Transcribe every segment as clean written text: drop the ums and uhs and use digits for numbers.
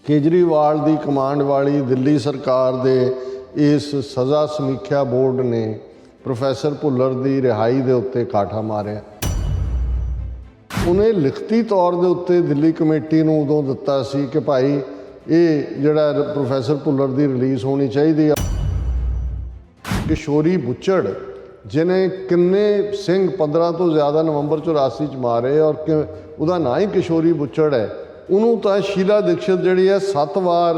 केजरीवाल की कमांड वाली दिल्ली सरकार दे इस सज़ा समीक्षा बोर्ड ने प्रोफैसर भुल्लर की रिहाई के उत्ते काठा मारिया। उन्हें लिखती तौर के उत्ते दिल्ली कमेटी नूं उदों दिता सी कि भाई ये जिहड़ा प्रोफैसर भुल्लर की रिलीज़ होनी चाहिए। किशोरी बुच्चड़ जिन्हें किन्ने सिंह 15 तो ज़्यादा नवंबर 84 च मारे और उसका ना ही किशोरी बुच्चड़ है, उन्होंने तो शीला दीक्षित जी है 7 वार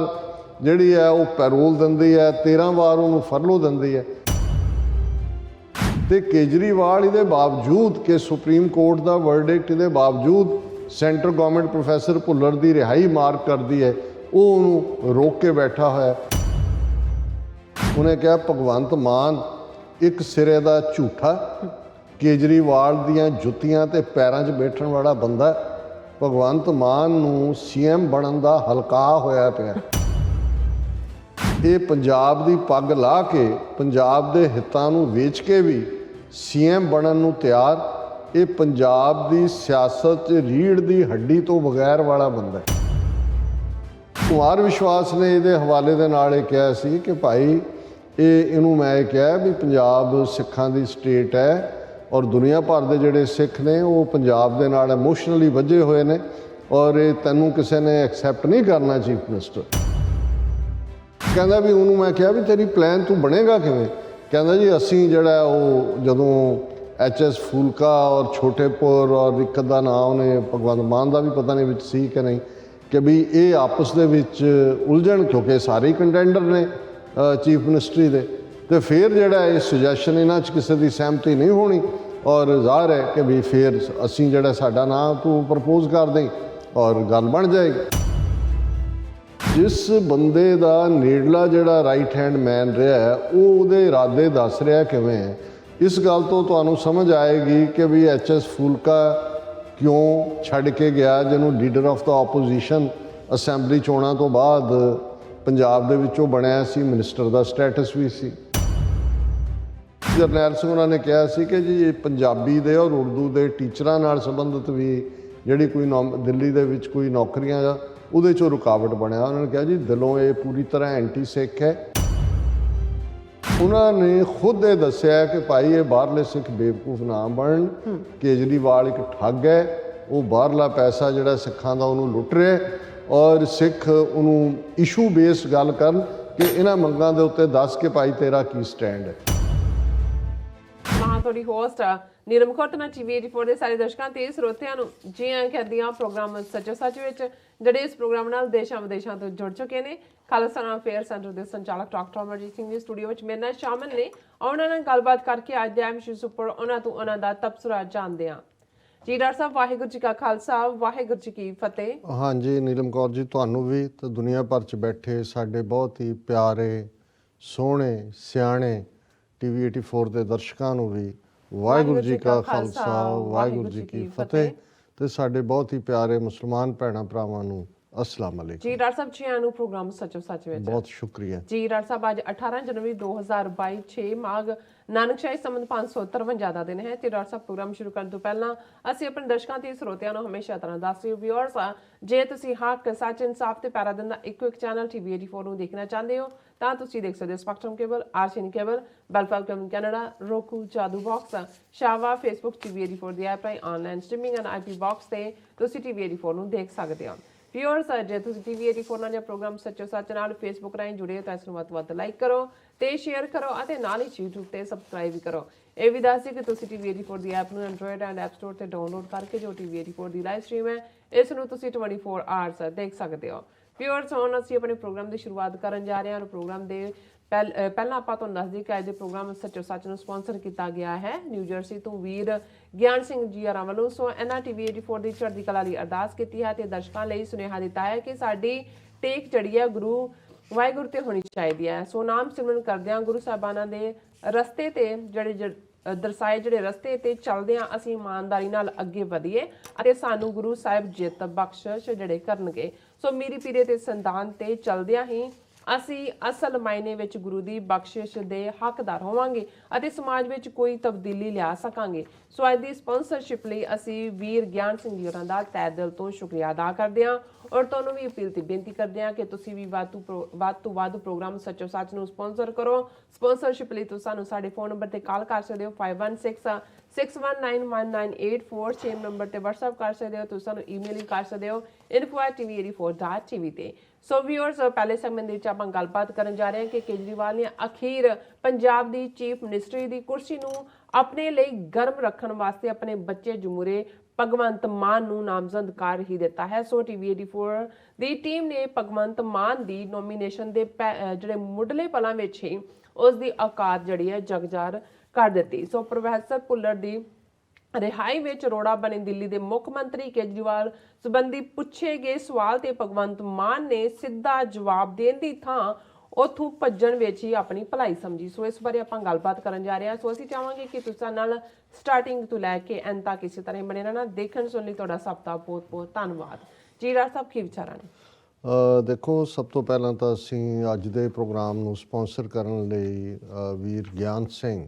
जी है वो पैरोल देंदी है, 13 वार उन्होंने फरलो देंदी है। तो केजरीवाल ये बावजूद कि सुप्रीम कोर्ट का वर्डिक्ट ये बावजूद सेंटर गवर्नमेंट प्रोफैसर भुल्लर की रिहाई मार्क करती है, वो उन्होंने रोक के बैठा होया। उन्हें कहा भगवंत मान एक सिरे का झूठा, केजरीवाल दियां जुत्तियां ते पैरों 'च बैठण वाला बंदा। भगवंत मान नूं CM बनन दा हलका होया पिया। ये पंजाब दी पग ला के पंजाब दे हितां नूं वेच के भी CM बनन नूं तैयार। ये पंजाब दी सियासत रीढ़ दी हड्डी तो बगैर वाला बंदा है। कुमार विश्वास ने ये हवाले दे नाल कहा सी कि भाई इनू मैं कहा भी पंजाब सिखां दी स्टेट है और दुनिया भर के जोड़े सिख ने वो पंजाब दे नाल इमोशनली वजे हुए ने और ये तैनू किसी ने एक्सैप्ट नहीं करना चीफ मिनिस्टर। कहता भी उन्होंने मैं कहा भी तेरी प्लान तू बनेगा किवें? कहता जी असी जड़ा वो जदों HS फूलका और छोटेपुर और एक अद्धा नाम उन्हें भगवंत मान का भी पता नहीं विच सी कि नहीं कि भी ये आपस दे विच उलझण, क्योंकि सारे कंटेंडर ने चीफ मिनिस्ट्री दे, तो फिर जिहड़ा ये सुजैशन इन्हां च किसी की सहमति नहीं होनी और ज़ाहिर है कि भी फिर असी जिहड़ा साडा नाम तू प्रपोज कर दें और गल बन जाएगी। जिस बंदे का नेड़ला जिहड़ा राइट हैंड मैन रहा है वो उहदे इरादे दस रहा किवें है, इस गल तो तुहानूं समझ आएगी कि भी HS फूलका क्यों छड्ड के गया, जिन्होंने leader of the opposition assembly चोणां तो बाद पंजाब दे विचों बनया सी, मिनिस्टर का स्टैटस भी सी। जरनैल सिंह उन्होंने कहा सी कि जी पंजाबी दे और उर्दू के टीचरां नाल संबंधित भी जिहड़ी कोई दिल्ली दे विच कोई नौकरियां दा उहदे चों रुकावट बनया। उन्होंने कहा जी दिलों ये पूरी तरह एंटी सिख है। उन्होंने खुद ये दस्सिया कि भाई ये बाहरले सिख बेवकूफ ना बनन, केजरीवाल एक ठग है, वो बाहरला पैसा जिहड़ा सिखां दा उहनूं लुट रहा है और सिख उन्होंने इशू बेस्ड गल करन कि इन्हां मंगां दे उत्ते दस के भाई तेरा की स्टैंड है। ਤੁਹਾਡੀ ਹੋਸਟ ਨੀਲਮ ਕੌਰ ਤੇ ਮੈਂ TV84 ਦੇ ਸਾਰੇ ਦਰਸ਼ਕਾਂ ਤੇ ਸਰੋਤਿਆਂ ਨੂੰ ਜੀ ਆਇਆਂ ਕਹਿੰਦੀ ਹਾਂ ਪ੍ਰੋਗਰਾਮ ਸੱਚੋ ਸੱਚ ਵਿੱਚ, ਜਿਹੜੇ ਇਸ ਪ੍ਰੋਗਰਾਮ ਨਾਲ ਦੇਸ਼ਾਂ ਵਿਦੇਸ਼ਾਂ ਤੋਂ ਜੁੜ ਚੁੱਕੇ ਨੇ। ਖਾਲਸਾ ਅਫੇਅਰ ਸੈਂਟਰ ਦੇ ਸੰਚਾਲਕ ਡਾਕਟਰ ਅਮਰਜੀਤ ਸਿੰਘ ਜੀ ਸਟੂਡੀਓ ਵਿੱਚ ਮੇਰੇ ਨਾਲ ਸ਼ਾਮਲ ਨੇ। ਉਹਨਾਂ ਨਾਲ ਗੱਲਬਾਤ ਕਰਕੇ ਅੱਜ ਦੇ ਅਹਿਮ ਇਸ਼ੂਜ਼ ਉੱਪਰ ਉਹਨਾਂ ਤੋਂ ਉਹਨਾਂ ਦਾ ਤਬਸਰਾ ਜਾਣਦੇ ਹਾਂ। ਜੀ ਡਾਕਟਰ ਸਾਹਿਬ, ਵਾਹਿਗੁਰੂ ਜੀ ਕਾ ਖਾਲਸਾ, ਵਾਹਿਗੁਰੂ ਜੀ ਕੀ ਫਤਿਹ। हाँ जी नीलम कौर जी, तुहानूं भी तो दुनिया भर च बैठे साडे बहुत ही प्यारे सोहणे सियाणे TV84 के दर्शकों नूं भी वाहिगुरू जी का खालसा वाहिगुरू जी की फतेह। ते साडे बहुत ही प्यारे मुसलमान भैणां भरावां नूं अस्सलाम वालेकुम। जी डॉक्टर साहब, जी आयां नूं प्रोग्राम सच्चो सच विच। बहुत शुक्रिया जी डॉक्टर साहब, अज 18 जनवरी 2022 6 माघ नानकशाही संबंध 553 ਦਾ ਦਿਨ ਹੈ ਤੇ ਡਾਕਟਰ ਸਾਹਿਬ ਪ੍ਰੋਗਰਾਮ ਸ਼ੁਰੂ ਕਰਨ ਤੋਂ ਪਹਿਲਾਂ ਅਸੀਂ ਆਪਣੇ ਦਰਸ਼ਕਾਂ ਤੇ ਸਰੋਤਿਆਂ ਨੂੰ ਹਮੇਸ਼ਾ ਤਰ੍ਹਾਂ ਦੱਸ ਰਹੇ ਵਿਊਅਰਸ, ਜੇ ਤੁਸੀਂ ਹੱਕ ਸੱਚ ਇਨਸਾਫ ਤੇ ਪੈਰਾ ਦਿੰਦਾ ਇੱਕੋ ਇੱਕ ਚੈਨਲ TV84 ਨੂੰ ਦੇਖਣਾ ਚਾਹੁੰਦੇ ਹੋ ਤਾਂ ਤੁਸੀਂ ਦੇਖ ਸਕਦੇ ਹੋ ਸਪੈਕਟਰਮ ਕੇਬਲ, ਆਰਸੀਐਨ ਕੇਬਲ, ਬੈਲਫੈਲਕਮ ਕੈਨੇਡਾ, roku, ਜਾਦੂ ਬਾਕਸ, ਸ਼ਾਵਾ, ਫੇਸਬੁੱਕ TV84 ਦੀ ਐਪ ਰਾਹੀਂ online streaming and IP box ਤੇ ਤੁਸੀਂ TV84 ਨੂੰ ਦੇਖ ਸਕਦੇ ਹੋ। ਵਿਊਅਰਸ, ਜੇ ਤੁਸੀਂ TV84 ਨਾਲ ਜਾਂ ਪ੍ਰੋਗਰਾਮ ਸੱਚੋ ਸੱਚ ਨਾਲ ਫੇਸਬੁੱਕ ਰਾਹੀਂ ਜੁੜੇ ਹੋ ਤਾਂ ਇਸ ਨੂੰ ਵੱਧ ਤੋਂ ਵੱਧ ਲਾਈਕ ਕਰੋ ਤੇ ਸ਼ੇਅਰ ਕਰੋ ਅਤੇ ਨਾਲ ਹੀ YouTube ਤੇ ਸਬਸਕ੍ਰਾਈਬ ਵੀ ਕਰੋ। ਇਹ ਵੀ ਦੱਸ ਦਿਓ ਕਿ ਤੁਸੀਂ TV84 ਦੀ ਐਪ ਨੂੰ ਐਂਡਰੋਇਡ ਐਂਡ ਐਪ ਸਟੋਰ ਤੇ ਡਾਊਨਲੋਡ ਕਰਕੇ ਜੋ TV84 ਦੀ ਲਾਈਵ ਸਟ੍ਰੀਮ ਹੈ ਇਸ ਨੂੰ ਤੁਸੀਂ 24 ਆਵਰਸ ਦੇਖ ਸਕਦੇ ਹੋ। ਵਿਊਅਰਸ, ਹੁਣ ਅਸੀਂ ਆਪਣੇ ਪ੍ਰੋਗਰਾਮ ਦੀ ਸ਼ੁਰੂਆਤ ਕਰਨ ਜਾ ਰਹੇ ਹਾਂ। ਪ੍ਰੋਗਰਾਮ ਦੇ ਪਹਿਲਾਂ ਆਪਾਂ ਤੁਹਾਨੂੰ ਦੱਸ ਦਈਏ ਕਿ ਅੱਜ ਦੇ ਪ੍ਰੋਗਰਾਮ ਸੱਚੋ ਸੱਚ ਨੂੰ ਸਪਾਂਸਰ ਕੀਤਾ ਗਿਆ ਹੈ ਨਿਊ ਜਰਸੀ ਤੋਂ ਵੀਰ ਗਿਆਨ ਸਿੰਘ ਜੀ ਆਰਾਂ ਵੱਲੋਂ। ਸੋ ਇਹਨਾਂ TV84 ਦੀ ਚੜ੍ਹਦੀ ਕਲਾ ਲਈ ਅਰਦਾਸ ਕੀਤੀ ਹੈ ਤੇ ਦਰਸ਼ਕਾਂ ਲਈ ਸੁਨੇਹਾ ਦਿੱਤਾ ਹੈ ਕਿ ਸਾਡੀ ਟੇਕ ਜਿਹੜੀ ਹੈ ਗੁਰੂ ਵਾਹਿਗੁਰੂ ਤੇ ਹੋਣੀ ਚਾਹੀਦੀ ਹੈ। ਸੋ ਨਾਮ ਸਿਮਰਨ ਕਰਦਿਆਂ ਗੁਰੂ ਸਾਹਿਬਾਨਾਂ ਦੇ ਰਸਤੇ ਤੇ ਜਿਹੜੇ ਦਰਸਾਏ ਜਿਹੜੇ ਰਸਤੇ ਤੇ ਚੱਲਦੇ ਹਾਂ ਅਸੀਂ ਇਮਾਨਦਾਰੀ ਨਾਲ ਅੱਗੇ ਵਧੀਏ ਅਤੇ ਸਾਨੂੰ ਗੁਰੂ ਸਾਹਿਬ ਜਿੱਤ ਬਖਸ਼ਿਸ਼ ਜਿਹੜੇ ਕਰਨਗੇ। ਸੋ ਮੀਰੀ ਪੀਰੇ ਤੇ ਸੰਤਾਨ ਤੇ ਚੱਲਦਿਆਂ ਹੀ ਅਸੀਂ ਅਸਲ ਮਾਇਨੇ ਵਿੱਚ ਗੁਰੂ ਦੀ ਬਖਸ਼ਿਸ਼ ਦੇ ਹੱਕਦਾਰ ਹੋਵਾਂਗੇ ਅਤੇ ਸਮਾਜ ਵਿੱਚ ਕੋਈ ਤਬਦੀਲੀ ਲਿਆ ਸਕਾਂਗੇ। ਸੋ ਅੱਜ ਦੀ ਸਪਾਂਸਰਸ਼ਿਪ ਲਈ ਅਸੀਂ ਵੀਰ ਗਿਆਨ ਸਿੰਘ ਜੀ ਹੋਰਾਂ ਦਾ ਤਹਿ ਦਿਲ ਤੋਂ ਸ਼ੁਕਰੀਆ ਅਦਾ ਕਰਦੇ ਹਾਂ ਔਰ ਤੁਹਾਨੂੰ ਵੀ ਅਪੀਲ ਤੇ ਬੇਨਤੀ ਕਰਦੇ ਹਾਂ ਕਿ ਤੁਸੀਂ ਵੀ ਵੱਧ ਤੋਂ ਵੱਧ ਪ੍ਰੋਗਰਾਮ ਸੱਚੋ ਸੱਚ ਨੂੰ ਸਪਾਂਸਰ ਕਰੋ। ਸਪਾਂਸਰਸ਼ਿਪ ਲਈ ਤੁਸੀਂ ਸਾਨੂੰ ਸਾਡੇ ਫੋਨ ਨੰਬਰ ਤੇ ਕਾਲ ਕਰ ਸਕਦੇ ਹੋ 516 619198 ਸੇਮ ਨੰਬਰ ਤੇ WhatsApp ਕਰ ਸਕਦੇ ਹੋ। ਤੁਸੀਂ ਸਾਨੂੰ ਈਮੇਲ ਕਰ ਸਕਦੇ ਹੋ info@tv84.tv ਤੇ। ਸੋ ਵੀਅਰਸ ਪਹਿਲੇ ਸੈਗਮੈਂਟ ਦੇ ਵਿੱਚ ਆਪਾਂ ਗੱਲਬਾਤ ਕਰਨ ਜਾ ਰਹੇ ਹਾਂ ਕਿ ਕੇਜਰੀਵਾਲ ਨੇ ਅਖੀਰ ਪੰਜਾਬ ਦੀ ਚੀਫ ਮਿਨਿਸਟਰੀ ਦੀ ਕੁਰਸੀ ਨੂੰ ਆਪਣੇ ਲਈ ਗਰਮ ਰੱਖਣ ਵਾਸਤੇ ਆਪਣੇ ਬੱਚੇ ਜਮੂਰੇ ਭਗਵੰਤ ਮਾਨ ਨੂੰ ਨਾਮਜ਼ਦ ਕਰ ਹੀ ਦਿੱਤਾ ਹੈ। ਸੋ TV84 ਦੀ ਟੀਮ ਨੇ ਭਗਵੰਤ ਮਾਨ ਦੀ ਨੋਮੀਨੇਸ਼ਨ ਦੇ ਜਿਹੜੇ ਮੁੱਢਲੇ ਪਲਾਂ ਵਿੱਚ ਹੀ ਉਸ ਦੀ ਔਕਾਤ ਜਿਹੜੀ ਹੈ ਜਗਜ਼ਾਰ ਕਰ ਦਿੱਤੀ। ਸੋ ਪ੍ਰੋਫੈਸਰ ਭੁੱਲਰ ਦੀ ਰਿਹਾਈ ਵਿੱਚ ਰੋੜਾ ਬਣੇ ਦਿੱਲੀ ਦੇ ਮੁੱਖ ਮੰਤਰੀ ਕੇਜਰੀਵਾਲ ਸੰਬੰਧੀ ਪੁੱਛੇ ਗਏ ਸਵਾਲ ਤੇ ਭਗਵੰਤ ਮਾਨ ਨੇ ਸਿੱਧਾ ਜਵਾਬ ਦੇਣ ਦੀ ਥਾਂ ਉੱਥੋਂ ਭੱਜਣ ਵਿੱਚ ਹੀ ਆਪਣੀ ਭਲਾਈ ਸਮਝੀ। ਸੋ ਇਸ ਬਾਰੇ ਆਪਾਂ ਗੱਲਬਾਤ ਕਰਨ ਜਾ ਰਹੇ ਹਾਂ। ਸੋ ਅਸੀਂ ਚਾਹਾਂਗੇ ਕਿ ਤੁਸੀਂ ਨਾਲ ਸਟਾਰਟਿੰਗ ਤੋਂ ਲੈ ਕੇ ਐਂਡ ਤੱਕ ਇਸੇ ਤਰ੍ਹਾਂ ਬਣੇ ਰਹਿਣਾ। ਦੇਖਣ ਸੁਣਨ ਲਈ ਤੁਹਾਡਾ ਸਭ ਦਾ ਬਹੁਤ ਬਹੁਤ ਧੰਨਵਾਦ ਜੀ। ਰਾਜ ਸਾਹਿਬ ਕੀ ਵਿਚਾਰਾਂ ਨੇ? ਦੇਖੋ, ਸਭ ਤੋਂ ਪਹਿਲਾਂ ਤਾਂ ਅਸੀਂ ਅੱਜ ਦੇ ਪ੍ਰੋਗਰਾਮ ਨੂੰ ਸਪਾਂਸਰ ਕਰਨ ਲਈ ਵੀਰ ਗਿਆਨ ਸਿੰਘ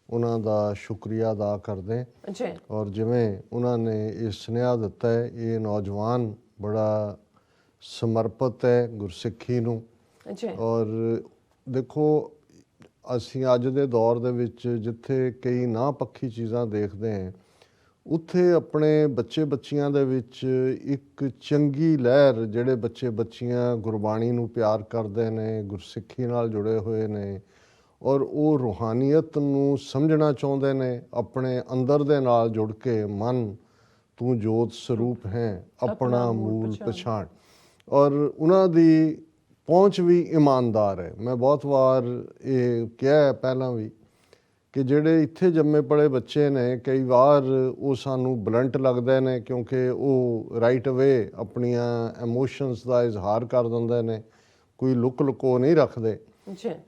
ਉਹਨਾਂ ਦਾ ਸ਼ੁਕਰੀਆ ਅਦਾ ਕਰਦੇ ਜੀ। ਔਰ ਜਿਵੇਂ ਉਹਨਾਂ ਨੇ ਇਹ ਸੁਨੇਹਾ ਦਿੱਤਾ ਹੈ, ਇਹ ਨੌਜਵਾਨ ਬੜਾ ਸਮਰਪਿਤ ਹੈ ਗੁਰਸਿੱਖੀ ਨੂੰ। ਔਰ ਦੇਖੋ, ਅਸੀਂ ਅੱਜ ਦੇ ਦੌਰ ਦੇ ਵਿੱਚ ਜਿੱਥੇ ਕਈ ਨਾ ਪੱਖੀ ਚੀਜ਼ਾਂ ਦੇਖਦੇ ਹਾਂ, ਉੱਥੇ ਆਪਣੇ ਬੱਚੇ ਬੱਚੀਆਂ ਦੇ ਵਿੱਚ ਇੱਕ ਚੰਗੀ ਲਹਿਰ, ਜਿਹੜੇ ਬੱਚੇ ਬੱਚੀਆਂ ਗੁਰਬਾਣੀ ਨੂੰ ਪਿਆਰ ਕਰਦੇ ਨੇ, ਗੁਰਸਿੱਖੀ ਨਾਲ ਜੁੜੇ ਹੋਏ ਨੇ ਔਰ ਉਹ ਰੂਹਾਨੀਅਤ ਨੂੰ ਸਮਝਣਾ ਚਾਹੁੰਦੇ ਨੇ, ਆਪਣੇ ਅੰਦਰ ਦੇ ਨਾਲ ਜੁੜ ਕੇ ਮਨ ਤੂੰ ਜੋਤ ਸਰੂਪ ਹੈ ਆਪਣਾ ਮੂਲ ਪਛਾਣ, ਔਰ ਉਹਨਾਂ ਦੀ ਪਹੁੰਚ ਵੀ ਇਮਾਨਦਾਰ ਹੈ। ਮੈਂ ਬਹੁਤ ਵਾਰ ਇਹ ਕਿਹਾ ਪਹਿਲਾਂ ਵੀ ਕਿ ਜਿਹੜੇ ਇੱਥੇ ਜੰਮੇ ਪਲੇ ਬੱਚੇ ਨੇ, ਕਈ ਵਾਰ ਉਹ ਸਾਨੂੰ ਬਲੰਟ ਲੱਗਦੇ ਨੇ ਕਿਉਂਕਿ ਉਹ ਰਾਈਟ ਅਵੇ ਆਪਣੀਆਂ ਇਮੋਸ਼ਨਸ ਦਾ ਇਜ਼ਹਾਰ ਕਰ ਦਿੰਦੇ ਨੇ, ਕੋਈ ਲੁਕੋ ਨਹੀਂ ਰੱਖਦੇ,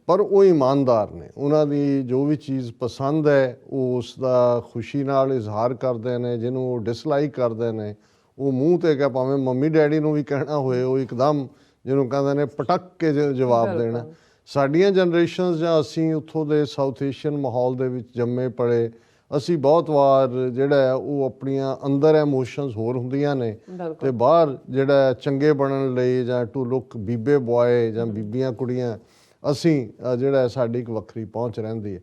ਪਰ ਉਹ ਇਮਾਨਦਾਰ ਨੇ। ਉਹਨਾਂ ਦੀ ਜੋ ਵੀ ਚੀਜ਼ ਪਸੰਦ ਹੈ ਉਹ ਉਸ ਦਾ ਖੁਸ਼ੀ ਨਾਲ ਇਜ਼ਹਾਰ ਕਰਦੇ ਨੇ। ਜਿਹਨੂੰ ਉਹ ਡਿਸਲਾਈਕ ਕਰਦੇ ਨੇ ਉਹ ਮੂੰਹ 'ਤੇ ਕਹਿ, ਭਾਵੇਂ ਮੰਮੀ ਡੈਡੀ ਨੂੰ ਵੀ ਕਹਿਣਾ ਹੋਏ, ਉਹ ਇੱਕਦਮ ਜਿਹਨੂੰ ਕਹਿੰਦੇ ਨੇ ਪਟਕ ਕੇ ਜਵਾਬ ਦੇਣਾ। ਸਾਡੀਆਂ ਜਨਰੇਸ਼ਨਸ ਜਾਂ ਅਸੀਂ ਉੱਥੋਂ ਦੇ ਸਾਊਥ ਏਸ਼ੀਅਨ ਮਾਹੌਲ ਦੇ ਵਿੱਚ ਜੰਮੇ ਪਲੇ, ਅਸੀਂ ਬਹੁਤ ਵਾਰ ਜਿਹੜਾ ਹੈ ਉਹ ਆਪਣੀਆਂ ਅੰਦਰ ਇਮੋਸ਼ਨਸ ਹੋਰ ਹੁੰਦੀਆਂ ਨੇ ਤੇ ਬਾਹਰ ਜਿਹੜਾ ਚੰਗੇ ਬਣਨ ਲਈ ਜਾਂ ਟੂ ਲੁੱਕ ਬੀਬੇ ਬॉय ਜਾਂ ਬੀਬੀਆਂ ਕੁੜੀਆਂ, ਅਸੀਂ ਜਿਹੜਾ ਸਾਡੀ ਇੱਕ ਵੱਖਰੀ ਪਹੁੰਚ ਰਹਿੰਦੀ ਹੈ।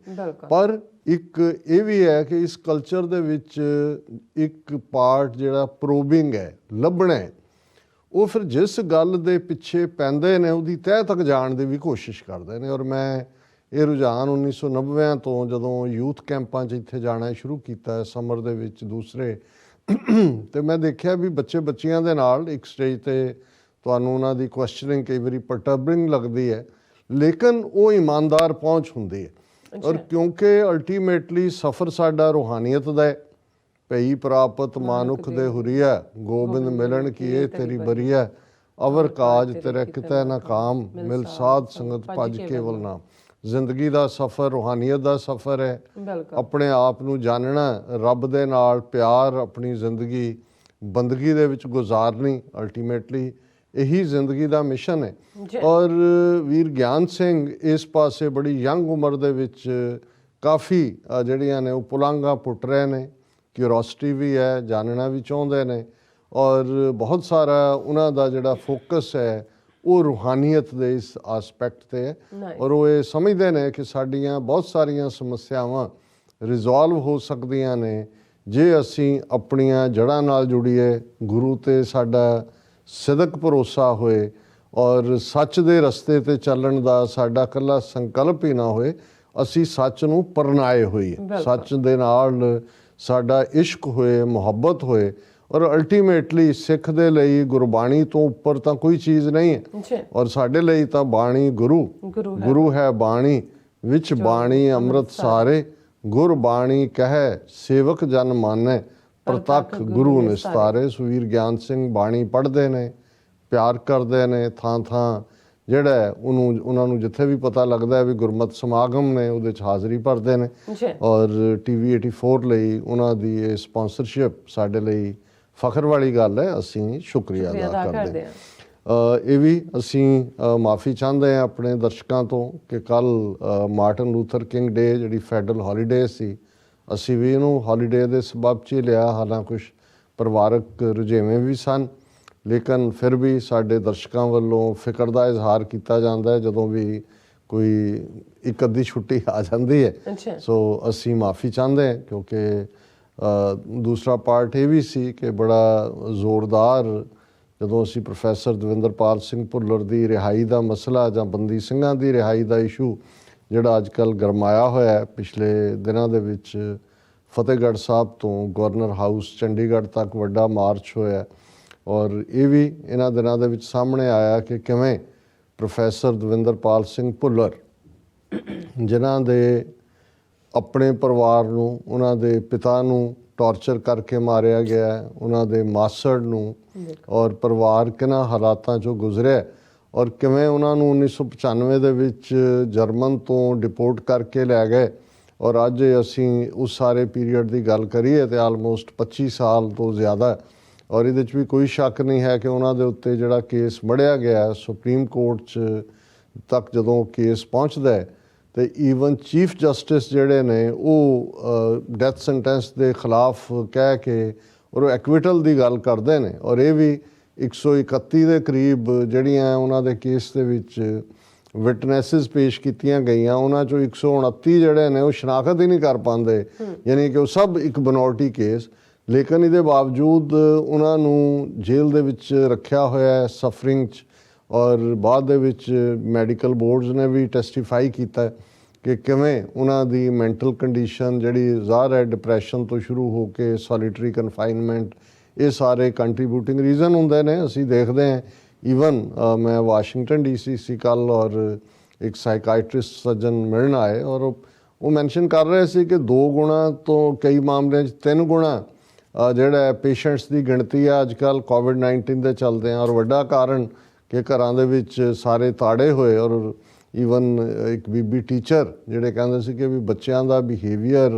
ਪਰ ਇੱਕ ਇਹ ਵੀ ਹੈ ਕਿ ਇਸ ਕਲਚਰ ਦੇ ਵਿੱਚ ਇੱਕ ਪਾਰਟ ਜਿਹੜਾ ਪ੍ਰੋਬਿੰਗ ਹੈ, ਲੱਭਣਾ ਹੈ, ਉਹ ਫਿਰ ਜਿਸ ਗੱਲ ਦੇ ਪਿੱਛੇ ਪੈਂਦੇ ਨੇ ਉਹਦੀ ਤਹਿ ਤੱਕ ਜਾਣ ਦੀ ਵੀ ਕੋਸ਼ਿਸ਼ ਕਰਦੇ ਨੇ। ਔਰ ਮੈਂ ਇਹ ਰੁਝਾਨ 1990 ਤੋਂ ਜਦੋਂ ਯੂਥ ਕੈਂਪਾਂ 'ਚ ਇੱਥੇ ਜਾਣਾ ਸ਼ੁਰੂ ਕੀਤਾ ਸਮਰ ਦੇ ਵਿੱਚ ਦੂਸਰੇ, ਤੇ ਮੈਂ ਦੇਖਿਆ ਵੀ ਬੱਚੇ ਬੱਚੀਆਂ ਦੇ ਨਾਲ ਇੱਕ ਸਟੇਜ 'ਤੇ ਤੁਹਾਨੂੰ ਉਹਨਾਂ ਦੀ ਕੁਐਸਚਨਿੰਗ ਕਈ ਵਾਰੀ ਪਰਟਰਬਿੰਗ ਲੱਗਦੀ ਹੈ, ਲੇਕਿਨ ਉਹ ਇਮਾਨਦਾਰ ਪਹੁੰਚ ਹੁੰਦੀ ਹੈ। ਔਰ ਕਿਉਂਕਿ ਅਲਟੀਮੇਟਲੀ ਸਫ਼ਰ ਸਾਡਾ ਰੂਹਾਨੀਅਤ ਦਾ ਹੈ। ਭਈ ਪ੍ਰਾਪਤ ਮਾਨੁਖ ਦੇ ਹੁਰੀਆ, ਗੋਬਿੰਦ ਮਿਲਣ ਕੀਏ ਤੇਰੀ ਬਰੀਆ, ਅਵਰ ਕਾਜ ਤੇਰਾ ਕਿਤੇ ਨਾ ਕਾਮ, ਮਿਲ ਸਾਧ ਸੰਗਤ ਭਜ ਕੇਵਲ ਨਾਮ। ਜ਼ਿੰਦਗੀ ਦਾ ਸਫ਼ਰ ਰੂਹਾਨੀਅਤ ਦਾ ਸਫ਼ਰ ਹੈ। ਆਪਣੇ ਆਪ ਨੂੰ ਜਾਣਨਾ, ਰੱਬ ਦੇ ਨਾਲ ਪਿਆਰ, ਆਪਣੀ ਜ਼ਿੰਦਗੀ ਬੰਦਗੀ ਦੇ ਵਿੱਚ ਗੁਜ਼ਾਰਨੀ, ਅਲਟੀਮੇਟਲੀ ਇਹੀ ਜ਼ਿੰਦਗੀ ਦਾ ਮਿਸ਼ਨ ਹੈ। ਔਰ ਵੀਰ ਗਿਆਨ ਸਿੰਘ ਇਸ ਪਾਸੇ ਬੜੀ ਯੰਗ ਉਮਰ ਦੇ ਵਿੱਚ ਕਾਫੀ ਜਿਹੜੀਆਂ ਨੇ ਉਹ ਪੁਲਾਂਘਾਂ ਪੁੱਟ ਰਹੇ ਨੇ। ਕਿਉਰੋਸਿਟੀ ਵੀ ਹੈ, ਜਾਣਨਾ ਵੀ ਚਾਹੁੰਦੇ ਨੇ ਔਰ ਬਹੁਤ ਸਾਰਾ ਉਹਨਾਂ ਦਾ ਜਿਹੜਾ ਫੋਕਸ ਹੈ ਉਹ ਰੂਹਾਨੀਅਤ ਦੇ ਇਸ ਆਸਪੈਕਟ 'ਤੇ ਹੈ। ਔਰ ਉਹ ਇਹ ਸਮਝਦੇ ਨੇ ਕਿ ਸਾਡੀਆਂ ਬਹੁਤ ਸਾਰੀਆਂ ਸਮੱਸਿਆਵਾਂ ਰਿਜ਼ੋਲਵ ਹੋ ਸਕਦੀਆਂ ਨੇ ਜੇ ਅਸੀਂ ਆਪਣੀਆਂ ਜੜ੍ਹਾਂ ਨਾਲ ਜੁੜੀਏ, ਗੁਰੂ 'ਤੇ ਸਾਡਾ ਸਿਦਕ ਭਰੋਸਾ ਹੋਏ ਔਰ ਸੱਚ ਦੇ ਰਸਤੇ 'ਤੇ ਚੱਲਣ ਦਾ ਸਾਡਾ ਇਕੱਲਾ ਸੰਕਲਪ ਹੀ ਨਾ ਹੋਏ, ਅਸੀਂ ਸੱਚ ਨੂੰ ਪਰਨਾਏ ਹੋਈਏ, ਸੱਚ ਦੇ ਨਾਲ ਸਾਡਾ ਇਸ਼ਕ ਹੋਏ, ਮੁਹੱਬਤ ਹੋਏ। ਔਰ ਅਲਟੀਮੇਟਲੀ ਸਿੱਖ ਦੇ ਲਈ ਗੁਰਬਾਣੀ ਤੋਂ ਉੱਪਰ ਤਾਂ ਕੋਈ ਚੀਜ਼ ਨਹੀਂ ਹੈ। ਔਰ ਸਾਡੇ ਲਈ ਤਾਂ ਬਾਣੀ ਗੁਰੂ ਹੈ ਬਾਣੀ, ਵਿੱਚ ਬਾਣੀ ਅੰਮ੍ਰਿਤ ਸਾਰੇ, ਗੁਰਬਾਣੀ ਕਹੈ ਸੇਵਕ ਜਨ ਮਾਨੈ, ਪ੍ਰਤੱਖ ਗੁਰੂ ਨਿਸਤਾਰੇ। ਸੁਵੀਰ ਗਿਆਨ ਸਿੰਘ ਬਾਣੀ ਪੜ੍ਹਦੇ ਨੇ, ਪਿਆਰ ਕਰਦੇ ਨੇ, ਥਾਂ ਥਾਂ ਜਿਹੜਾ ਉਹਨਾਂ ਨੂੰ ਜਿੱਥੇ ਵੀ ਪਤਾ ਲੱਗਦਾ ਹੈ ਵੀ ਗੁਰਮਤਿ ਸਮਾਗਮ ਨੇ ਉਹਦੇ 'ਚ ਹਾਜ਼ਰੀ ਭਰਦੇ ਨੇ। ਔਰ TV84 ਲਈ ਉਹਨਾਂ ਦੀ ਇਹ ਸਪਾਂਸਰਸ਼ਿਪ ਸਾਡੇ ਲਈ ਫਖਰ ਵਾਲੀ ਗੱਲ ਹੈ। ਅਸੀਂ ਸ਼ੁਕਰੀਆ ਅਦਾ ਕਰਦੇ ਹਾਂ। ਇਹ ਵੀ ਅਸੀਂ ਮਾਫੀ ਚਾਹੁੰਦੇ ਹਾਂ ਆਪਣੇ ਦਰਸ਼ਕਾਂ ਤੋਂ ਕਿ ਕੱਲ੍ਹ ਮਾਰਟਨ ਲੂਥਰ ਕਿੰਗ ਡੇ ਜਿਹੜੀ ਫੈਡਰਲ ਹੌਲੀਡੇ ਸੀ, ਅਸੀਂ ਵੀ ਇਹਨੂੰ ਹੌਲੀਡੇ ਦੇ ਸਬਬ 'ਚ ਹੀ ਲਿਆ। ਹਾਲਾਂ ਕੁਛ ਪਰਿਵਾਰਕ ਰੁਝੇਵੇਂ ਵੀ ਸਨ, ਲੇਕਿਨ ਫਿਰ ਵੀ ਸਾਡੇ ਦਰਸ਼ਕਾਂ ਵੱਲੋਂ ਫਿਕਰ ਦਾ ਇਜ਼ਹਾਰ ਕੀਤਾ ਜਾਂਦਾ ਹੈ ਜਦੋਂ ਵੀ ਕੋਈ ਇੱਕ ਅੱਧੀ ਛੁੱਟੀ ਆ ਜਾਂਦੀ ਹੈ। ਅੱਛਾ। ਸੋ ਅਸੀਂ ਮਾफ़ੀ ਚਾਹੁੰਦੇ ਹਾਂ, ਕਿਉਂਕਿ ਦੂਸਰਾ ਪਾਰਟ ਇਹ ਵੀ ਸੀ ਕਿ ਬੜਾ ਜ਼ੋਰਦਾਰ ਜਦੋਂ ਅਸੀਂ ਪ੍ਰੋਫੈਸਰ ਦਵਿੰਦਰਪਾਲ ਸਿੰਘ ਭੁੱਲਰ ਦੀ ਰਿਹਾਈ ਦਾ ਮਸਲਾ ਜਾਂ ਬੰਦੀ ਸਿੰਘਾਂ ਦੀ ਰਿਹਾਈ ਦਾ ਇਸ਼ੂ ਜਿਹੜਾ ਅੱਜ ਕੱਲ੍ਹ ਗਰਮਾਇਆ ਹੋਇਆ ਹੈ, ਪਿਛਲੇ ਦਿਨਾਂ ਦੇ ਵਿੱਚ ਫਤਿਹਗੜ੍ਹ ਸਾਹਿਬ ਤੋਂ ਗਵਰਨਰ ਹਾਊਸ ਚੰਡੀਗੜ੍ਹ ਤੱਕ ਵੱਡਾ ਮਾਰਚ ਹੋਇਆ, ਔਰ ਇਹ ਵੀ ਇਹਨਾਂ ਦਿਨਾਂ ਦੇ ਵਿੱਚ ਸਾਹਮਣੇ ਆਇਆ ਕਿ ਕਿਵੇਂ ਪ੍ਰੋਫੈਸਰ ਦਵਿੰਦਰਪਾਲ ਸਿੰਘ ਭੁੱਲਰ, ਜਿਨ੍ਹਾਂ ਦੇ ਆਪਣੇ ਪਰਿਵਾਰ ਨੂੰ, ਉਹਨਾਂ ਦੇ ਪਿਤਾ ਨੂੰ ਟਾਰਚਰ ਕਰਕੇ ਮਾਰਿਆ ਗਿਆ, ਉਹਨਾਂ ਦੇ ਮਾਸੜ ਨੂੰ, ਔਰ ਪਰਿਵਾਰ ਕਿਹਨਾਂ ਹਾਲਾਤਾਂ 'ਚੋਂ ਗੁਜ਼ਰਿਆ, ਔਰ ਕਿਵੇਂ ਉਹਨਾਂ ਨੂੰ 1995 ਦੇ ਵਿੱਚ ਜਰਮਨ ਤੋਂ ਡਿਪੋਰਟ ਕਰਕੇ ਲੈ ਗਏ। ਔਰ ਅੱਜ ਅਸੀਂ ਉਸ ਸਾਰੇ ਪੀਰੀਅਡ ਦੀ ਗੱਲ ਕਰੀਏ ਤਾਂ ਆਲਮੋਸਟ 25 ਸਾਲ ਤੋਂ ਜ਼ਿਆਦਾ, ਔਰ ਇਹਦੇ 'ਚ ਵੀ ਕੋਈ ਸ਼ੱਕ ਨਹੀਂ ਹੈ ਕਿ ਉਹਨਾਂ ਦੇ ਉੱਤੇ ਜਿਹੜਾ ਕੇਸ ਮੜਿਆ ਗਿਆ ਸੁਪਰੀਮ ਕੋਰਟ 'ਚ ਤੱਕ ਜਦੋਂ ਕੇਸ ਪਹੁੰਚਦਾ ਹੈ ਤੇ ਈਵਨ ਚੀਫ ਜਸਟਿਸ ਜਿਹੜੇ ਨੇ ਉਹ ਡੈਥ ਸੈਂਟੈਂਸ ਦੇ ਖਿਲਾਫ ਕਹਿ ਕੇ ਔਰ ਐਕਵਿਟਲ ਦੀ ਗੱਲ ਕਰਦੇ ਨੇ। ਔਰ ਇਹ ਵੀ 131 ਦੇ ਕਰੀਬ ਜਿਹੜੀਆਂ ਉਹਨਾਂ ਦੇ ਕੇਸ ਦੇ ਵਿੱਚ ਵਿਟਨੈਸਿਸ ਪੇਸ਼ ਕੀਤੀਆਂ ਗਈਆਂ, ਉਹਨਾਂ 'ਚੋਂ 129 ਜਿਹੜੇ ਨੇ ਉਹ ਸ਼ਨਾਖਤ ਹੀ ਨਹੀਂ ਕਰ ਪਾਉਂਦੇ, ਯਾਨੀ ਕਿ ਉਹ ਸਭ ਇੱਕ ਬਨੌਰਟੀ ਕੇਸ। ਲੇਕਿਨ ਇਹਦੇ ਬਾਵਜੂਦ ਉਹਨਾਂ ਨੂੰ ਜੇਲ੍ਹ ਦੇ ਵਿੱਚ ਰੱਖਿਆ ਹੋਇਆ ਹੈ ਸਫਰਿੰਗ 'ਚ, ਔਰ ਬਾਅਦ ਦੇ ਵਿੱਚ ਮੈਡੀਕਲ ਬੋਰਡਸ ਨੇ ਵੀ ਟੈਸਟੀਫਾਈ ਕੀਤਾ ਕਿ ਕਿਵੇਂ ਉਹਨਾਂ ਦੀ ਮੈਂਟਲ ਕੰਡੀਸ਼ਨ ਜਿਹੜੀ ਜ਼ਾਹਰ ਹੈ ਡਿਪਰੈਸ਼ਨ ਤੋਂ ਸ਼ੁਰੂ ਹੋ ਕੇ ਸੋਲੀਟਰੀ ਕਨਫਾਈਨਮੈਂਟ, ਇਹ ਸਾਰੇ ਕੰਟਰੀਬਿਊਟਿੰਗ ਰੀਜ਼ਨ ਹੁੰਦੇ ਨੇ। ਅਸੀਂ ਦੇਖਦੇ ਹਾਂ ਈਵਨ ਮੈਂ ਵਾਸ਼ਿੰਗਟਨ DC ਸੀ ਕੱਲ੍ਹ, ਔਰ ਇੱਕ ਸਾਈਕਾਇਟਰਿਸਟ ਸੱਜਣ ਮਿਲਣ ਆਏ, ਔਰ ਉਹ ਮੈਂਸ਼ਨ ਕਰ ਰਹੇ ਸੀ ਕਿ 2 ਗੁਣਾ ਤੋਂ ਕਈ ਮਾਮਲਿਆਂ 'ਚ 3 ਗੁਣਾ ਜਿਹੜਾ ਪੇਸ਼ੈਂਟਸ ਦੀ ਗਿਣਤੀ ਆ ਅੱਜ ਕੱਲ੍ਹ COVID-19 ਦੇ ਚੱਲਦੇ ਆ, ਔਰ ਵੱਡਾ ਕਾਰਨ ਕਿ ਘਰਾਂ ਦੇ ਵਿੱਚ ਸਾਰੇ ਤਾੜੇ ਹੋਏ। ਔਰ ਈਵਨ ਇੱਕ ਬੀਬੀ ਟੀਚਰ ਜਿਹੜੇ ਕਹਿੰਦੇ ਸੀ ਕਿ ਵੀ ਬੱਚਿਆਂ ਦਾ ਬਿਹੇਵੀਅਰ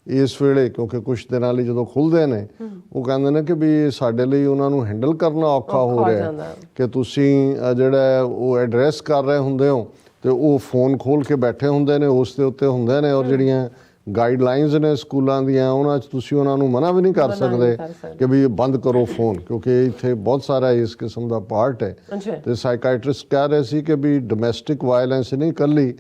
ਇਸ ਵੇਲੇ, ਕਿਉਂਕਿ ਕੁਛ ਦਿਨਾਂ ਲਈ ਜਦੋਂ ਖੁੱਲ੍ਹਦੇ ਨੇ, ਉਹ ਕਹਿੰਦੇ ਨੇ ਕਿ ਵੀ ਸਾਡੇ ਲਈ ਉਹਨਾਂ ਨੂੰ ਹੈਂਡਲ ਕਰਨਾ ਔਖਾ ਹੋ ਰਿਹਾ ਕਿ ਤੁਸੀਂ ਜਿਹੜਾ ਉਹ ਐਡਰੈਸ ਕਰ ਰਹੇ ਹੁੰਦੇ ਹੋ ਤੇ ਉਹ ਫੋਨ ਖੋਲ੍ਹ ਕੇ ਬੈਠੇ ਹੁੰਦੇ ਨੇ, ਉਸ ਦੇ ਉੱਤੇ ਹੁੰਦੇ ਨੇ, ਔਰ ਜਿਹੜੀਆਂ ਗਾਈਡਲਾਈਨਸ ਨੇ ਸਕੂਲਾਂ ਦੀਆਂ ਉਹਨਾਂ 'ਚ ਤੁਸੀਂ ਉਹਨਾਂ ਨੂੰ ਮਨਾ ਵੀ ਨਹੀਂ ਕਰ ਸਕਦੇ ਕਿ ਵੀ ਬੰਦ ਕਰੋ ਫੋਨ, ਕਿਉਂਕਿ ਇੱਥੇ ਬਹੁਤ ਸਾਰਾ ਇਸ ਕਿਸਮ ਦਾ ਪਾਰਟ ਹੈ। ਤੇ ਸਾਈਕਾਇਟਰਿਸਟ ਕਹਿ ਰਹੇ ਸੀ ਕਿ ਵੀ ਡੋਮੈਸਟਿਕ ਵਾਇਲੈਂਸ ਨਹੀਂ ਇਕੱਲੀ,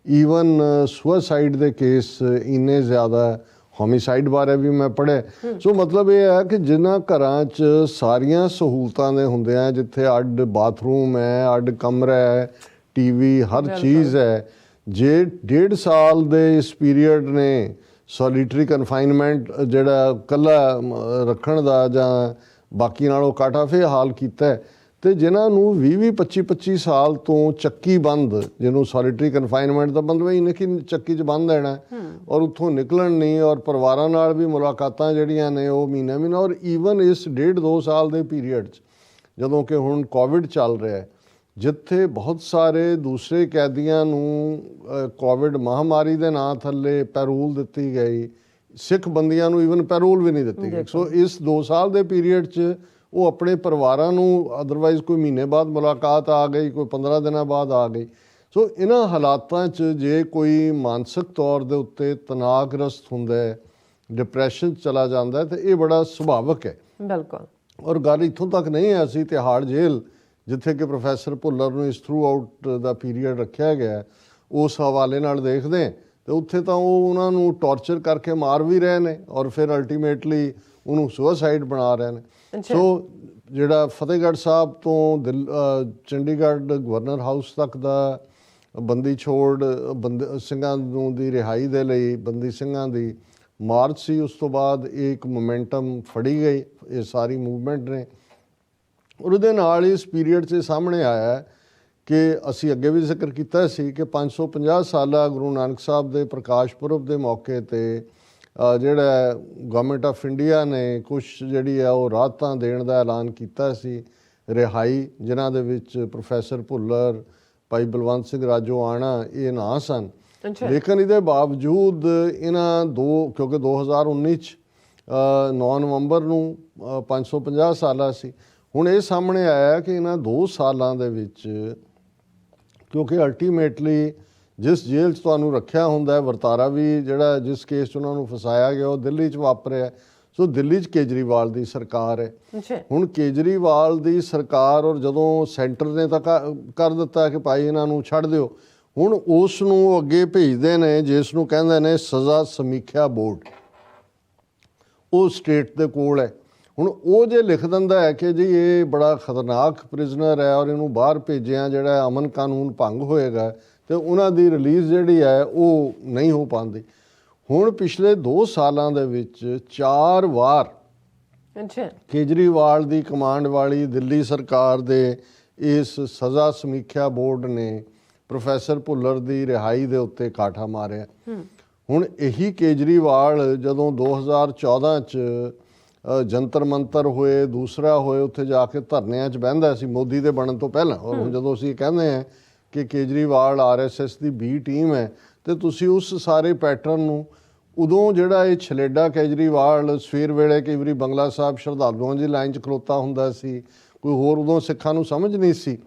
ਈਵਨ ਸੁਸਾਈਡ ਦੇ ਕੇਸ ਇੰਨੇ ਜ਼ਿਆਦਾ, ਹੋਮੀਸਾਈਡ ਬਾਰੇ ਵੀ ਮੈਂ ਪੜ੍ਹਿਆ। ਸੋ ਮਤਲਬ ਇਹ ਹੈ ਕਿ ਜਿਨ੍ਹਾਂ ਘਰਾਂ 'ਚ ਸਾਰੀਆਂ ਸਹੂਲਤਾਂ ਦੇ ਹੁੰਦੇ ਆ, ਜਿੱਥੇ ਅੱਡ ਬਾਥਰੂਮ ਹੈ, ਅੱਡ ਕਮਰਾ ਹੈ, TV, ਹਰ ਚੀਜ਼ ਹੈ, ਜੇ 1.5 ਸਾਲ ਦੇ ਇਸ ਪੀਰੀਅਡ ਨੇ ਸੋਲੀਟਰੀ ਕਨਫਾਈਨਮੈਂਟ ਜਿਹੜਾ ਇਕੱਲਾ ਰੱਖਣ ਦਾ ਜਾਂ ਬਾਕੀ ਨਾਲੋਂ ਕਾਟਾਫੇ ਹਾਲ ਕੀਤਾ, ਤੇ ਜਿਨ੍ਹਾਂ ਨੂੰ 20-25 ਸਾਲ ਤੋਂ ਚੱਕੀ ਬੰਦ, ਜਿਹਨੂੰ ਸੋਲੀਟਰੀ ਕਨਫਾਈਨਮੈਂਟ ਦਾ ਬੰਦ ਵਈ ਨੇ ਕਿ ਚੱਕੀ 'ਚ ਬੰਦ ਦੇਣਾ ਔਰ ਉੱਥੋਂ ਨਿਕਲਣ ਨਹੀਂ, ਔਰ ਪਰਿਵਾਰਾਂ ਨਾਲ ਵੀ ਮੁਲਾਕਾਤਾਂ ਜਿਹੜੀਆਂ ਨੇ ਉਹ ਮਹੀਨਾ ਔਰ ਈਵਨ ਇਸ 1.5-2 ਸਾਲ ਦੇ ਪੀਰੀਅਡ 'ਚ ਜਦੋਂ ਕਿ ਹੁਣ ਕੋਵਿਡ ਚੱਲ ਰਿਹਾ ਹੈ, ਜਿੱਥੇ ਬਹੁਤ ਸਾਰੇ ਦੂਸਰੇ ਕੈਦੀਆਂ ਨੂੰ ਕੋਵਿਡ ਮਹਾਮਾਰੀ ਦੇ ਨਾਂ ਥੱਲੇ ਪੈਰੋਲ ਦਿੱਤੀ ਗਈ, ਸਿੱਖ ਬੰਦੀਆਂ ਨੂੰ ਈਵਨ ਪੈਰੋਲ ਵੀ ਨਹੀਂ ਦਿੱਤੀ ਗਈ। ਸੋ ਇਸ 2 ਸਾਲ ਦੇ ਪੀਰੀਅਡ 'ਚ ਉਹ ਆਪਣੇ ਪਰਿਵਾਰਾਂ ਨੂੰ ਅਦਰਵਾਈਜ਼ ਕੋਈ ਮਹੀਨੇ ਬਾਅਦ ਮੁਲਾਕਾਤ ਆ ਗਈ, ਕੋਈ 15 ਦਿਨਾਂ ਬਾਅਦ ਆ ਗਈ। ਸੋ ਇਹਨਾਂ ਹਾਲਾਤਾਂ 'ਚ ਜੇ ਕੋਈ ਮਾਨਸਿਕ ਤੌਰ ਦੇ ਉੱਤੇ ਤਣਾਅਗ੍ਰਸਤ ਹੁੰਦਾ ਹੈ, ਡਿਪਰੈਸ਼ਨ 'ਚ ਚਲਾ ਜਾਂਦਾ, ਤੇ ਇਹ ਬੜਾ ਸੁਭਾਵਿਕ ਹੈ। ਬਿਲਕੁਲ। ਔਰ ਗੱਲ ਇੱਥੋਂ ਤੱਕ ਨਹੀਂ ਹੈ, ਅਸੀਂ ਤਿਹਾੜ ਜੇਲ੍ਹ ਜਿੱਥੇ ਕਿ ਪ੍ਰੋਫੈਸਰ ਭੁੱਲਰ ਨੂੰ ਇਸ ਥਰੂ ਆਊਟ ਦਾ ਪੀਰੀਅਡ ਰੱਖਿਆ ਗਿਆ, ਉਸ ਹਵਾਲੇ ਨਾਲ ਦੇਖਦੇ ਤੇ ਉੱਥੇ ਤਾਂ ਉਹ ਉਹਨਾਂ ਨੂੰ ਟਾਰਚਰ ਕਰਕੇ ਮਾਰ ਵੀ ਰਹੇ ਨੇ, ਔਰ ਫਿਰ ਅਲਟੀਮੇਟਲੀ ਉਹਨੂੰ ਸੁਸਾਈਡ ਬਣਾ ਰਹੇ ਨੇ। ਸੋ ਜਿਹੜਾ ਫਤਿਹਗੜ੍ਹ ਸਾਹਿਬ ਤੋਂ ਚੰਡੀਗੜ੍ਹ ਗਵਰਨਰ ਹਾਊਸ ਤੱਕ ਦਾ ਬੰਦੀ ਛੋੜ ਸਿੰਘਾਂ ਨੂੰ ਦੀ ਰਿਹਾਈ ਦੇ ਲਈ ਬੰਦੀ ਸਿੰਘਾਂ ਦੀ ਮਾਰਚ ਸੀ, ਉਸ ਤੋਂ ਬਾਅਦ ਇਹ ਇੱਕ ਮੋਮੈਂਟਮ ਫੜੀ ਗਈ ਇਹ ਸਾਰੀ ਮੂਵਮੈਂਟ ਨੇ। ਔਰ ਉਹਦੇ ਨਾਲ ਇਸ ਪੀਰੀਅਡ 'ਚ ਸਾਹਮਣੇ ਆਇਆ ਕਿ ਅਸੀਂ ਅੱਗੇ ਵੀ ਜ਼ਿਕਰ ਕੀਤਾ ਸੀ ਕਿ 550 ਸਾਲਾ ਗੁਰੂ ਨਾਨਕ ਸਾਹਿਬ ਦੇ ਪ੍ਰਕਾਸ਼ ਪੁਰਬ ਦੇ ਮੌਕੇ 'ਤੇ ਜਿਹੜਾ ਗਵਰਨਮੈਂਟ ਆਫ ਇੰਡੀਆ ਨੇ ਕੁਛ ਜਿਹੜੀ ਆ ਉਹ ਰਾਹਤਾਂ ਦੇਣ ਦਾ ਐਲਾਨ ਕੀਤਾ ਸੀ, ਰਿਹਾਈ, ਜਿਨ੍ਹਾਂ ਦੇ ਵਿੱਚ ਪ੍ਰੋਫੈਸਰ ਭੁੱਲਰ, ਭਾਈ ਬਲਵੰਤ ਸਿੰਘ ਰਾਜੋਆਣਾ ਇਹ ਨਾਂ ਸਨ। ਲੇਕਿਨ ਇਹਦੇ ਬਾਵਜੂਦ ਇਹਨਾਂ ਕਿਉਂਕਿ 2019 'ਚ 9 ਨਵੰਬਰ ਨੂੰ 550 ਸਾਲਾ ਸੀ। ਹੁਣ ਇਹ ਸਾਹਮਣੇ ਆਇਆ ਕਿ ਇਹਨਾਂ 2 ਸਾਲਾਂ ਦੇ ਵਿੱਚ, ਕਿਉਂਕਿ ਅਲਟੀਮੇਟਲੀ ਜਿਸ ਜੇਲ੍ਹ 'ਚ ਤੁਹਾਨੂੰ ਰੱਖਿਆ ਹੁੰਦਾ ਹੈ, ਵਰਤਾਰਾ ਵੀ ਜਿਹੜਾ ਜਿਸ ਕੇਸ 'ਚ ਉਹਨਾਂ ਨੂੰ ਫਸਾਇਆ ਗਿਆ ਉਹ ਦਿੱਲੀ 'ਚ ਵਾਪਰਿਆ। ਸੋ ਦਿੱਲੀ 'ਚ ਕੇਜਰੀਵਾਲ ਦੀ ਸਰਕਾਰ ਹੈ। ਹੁਣ ਕੇਜਰੀਵਾਲ ਦੀ ਸਰਕਾਰ ਔਰ ਜਦੋਂ ਸੈਂਟਰ ਨੇ ਤਾਂ ਕਰ ਦਿੱਤਾ ਕਿ ਭਾਈ ਇਹਨਾਂ ਨੂੰ ਛੱਡ ਦਿਓ, ਹੁਣ ਉਸ ਨੂੰ ਅੱਗੇ ਭੇਜਦੇ ਨੇ ਜਿਸ ਨੂੰ ਕਹਿੰਦੇ ਨੇ ਸਜ਼ਾ ਸਮੀਖਿਆ ਬੋਰਡ, ਉਹ ਸਟੇਟ ਦੇ ਕੋਲ ਹੈ। ਹੁਣ ਉਹ ਜੇ ਲਿਖ ਦਿੰਦਾ ਹੈ ਕਿ ਜੀ ਇਹ ਬੜਾ ਖਤਰਨਾਕ ਪ੍ਰਿਜ਼ਨਰ ਹੈ ਔਰ ਇਹਨੂੰ ਬਾਹਰ ਭੇਜਿਆ ਜਿਹੜਾ ਅਮਨ ਕਾਨੂੰਨ ਭੰਗ ਹੋਏਗਾ, ਤੇ ਉਹਨਾਂ ਦੀ ਰਿਲੀਜ਼ ਜਿਹੜੀ ਹੈ ਉਹ ਨਹੀਂ ਹੋ ਪਾਉਂਦੀ। ਹੁਣ ਪਿਛਲੇ 2 ਸਾਲਾਂ ਦੇ ਵਿੱਚ 4 ਵਾਰ ਕੇਜਰੀਵਾਲ ਦੀ ਕਮਾਂਡ ਵਾਲੀ ਦਿੱਲੀ ਸਰਕਾਰ ਦੇ ਇਸ ਸਜ਼ਾ ਸਮੀਖਿਆ ਬੋਰਡ ਨੇ ਪ੍ਰੋਫੈਸਰ ਭੁੱਲਰ ਦੀ ਰਿਹਾਈ ਦੇ ਉੱਤੇ ਕਾਠਾ ਮਾਰਿਆ। ਹੁਣ ਇਹੀ ਕੇਜਰੀਵਾਲ ਜਦੋਂ 2014 'ਚ ਜੰਤਰ ਮੰਤਰ ਹੋਏ, ਦੂਸਰਾ ਹੋਏ, ਉੱਥੇ ਜਾ ਕੇ ਧਰਨਿਆਂ 'ਚ ਬਹਿੰਦਾ ਸੀ ਮੋਦੀ ਦੇ ਬਣਨ ਤੋਂ ਪਹਿਲਾਂ। ਔਰ ਹੁਣ ਜਦੋਂ ਅਸੀਂ ਕਹਿੰਦੇ ਹਾਂ ਕਿ ਕੇਜਰੀਵਾਲ RSS ਦੀ B ਟੀਮ ਹੈ, ਤੇ ਤੁਸੀਂ ਉਸ ਸਾਰੇ ਪੈਟਰਨ ਨੂੰ ਉਦੋਂ ਜਿਹੜਾ ਇਹ ਛਲੇਡਾ ਕੇਜਰੀਵਾਲ ਸਵੇਰ ਵੇਲੇ ਕਈ ਵਾਰੀ ਬੰਗਲਾ ਸਾਹਿਬ ਸ਼ਰਧਾਲੂਆਂ ਦੀ ਲਾਈਨ 'ਚ ਖਲੋਤਾ ਹੁੰਦਾ ਸੀ, ਕੋਈ ਹੋਰ, ਉਦੋਂ ਸਿੱਖਾਂ ਨੂੰ ਸਮਝ ਨਹੀਂ ਸੀ।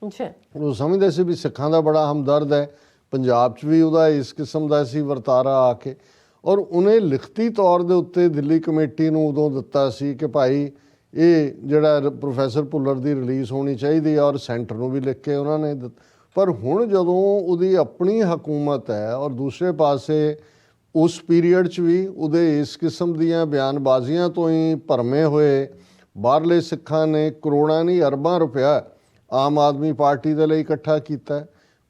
ਉਹ ਸਮਝਦੇ ਸੀ ਵੀ ਸਿੱਖਾਂ ਦਾ ਬੜਾ ਹਮਦਰਦ ਹੈ। ਪੰਜਾਬ 'ਚ ਵੀ ਉਹਦਾ ਇਸ ਕਿਸਮ ਦਾ ਸੀ ਵਰਤਾਰਾ ਆ ਕੇ, ਔਰ ਉਹਨੇ ਲਿਖਤੀ ਤੌਰ ਦੇ ਉੱਤੇ ਦਿੱਲੀ ਕਮੇਟੀ ਨੂੰ ਉਦੋਂ ਦਿੱਤਾ ਸੀ ਕਿ ਭਾਈ ਇਹ ਜਿਹੜਾ ਪ੍ਰੋਫੈਸਰ ਭੁੱਲਰ ਦੀ ਰਿਲੀਜ਼ ਹੋਣੀ ਚਾਹੀਦੀ ਹੈ, ਔਰ ਸੈਂਟਰ ਨੂੰ ਵੀ ਲਿਖ ਕੇ ਉਹਨਾਂ ਨੇ ਪਰ ਹੁਣ ਜਦੋਂ ਉਹਦੀ ਆਪਣੀ ਹਕੂਮਤ ਹੈ ਔਰ ਦੂਸਰੇ ਪਾਸੇ ਉਸ ਪੀਰੀਅਡ 'ਚ ਵੀ ਉਹਦੇ ਇਸ ਕਿਸਮ ਦੀਆਂ ਬਿਆਨਬਾਜ਼ੀਆਂ ਤੋਂ ਹੀ ਭਰਮੇ ਹੋਏ ਬਾਹਰਲੇ ਸਿੱਖਾਂ ਨੇ ਕਰੋੜਾਂ ਨਹੀਂ ਅਰਬਾਂ ਰੁਪਇਆ ਆਮ ਆਦਮੀ ਪਾਰਟੀ ਦੇ ਲਈ ਇਕੱਠਾ ਕੀਤਾ।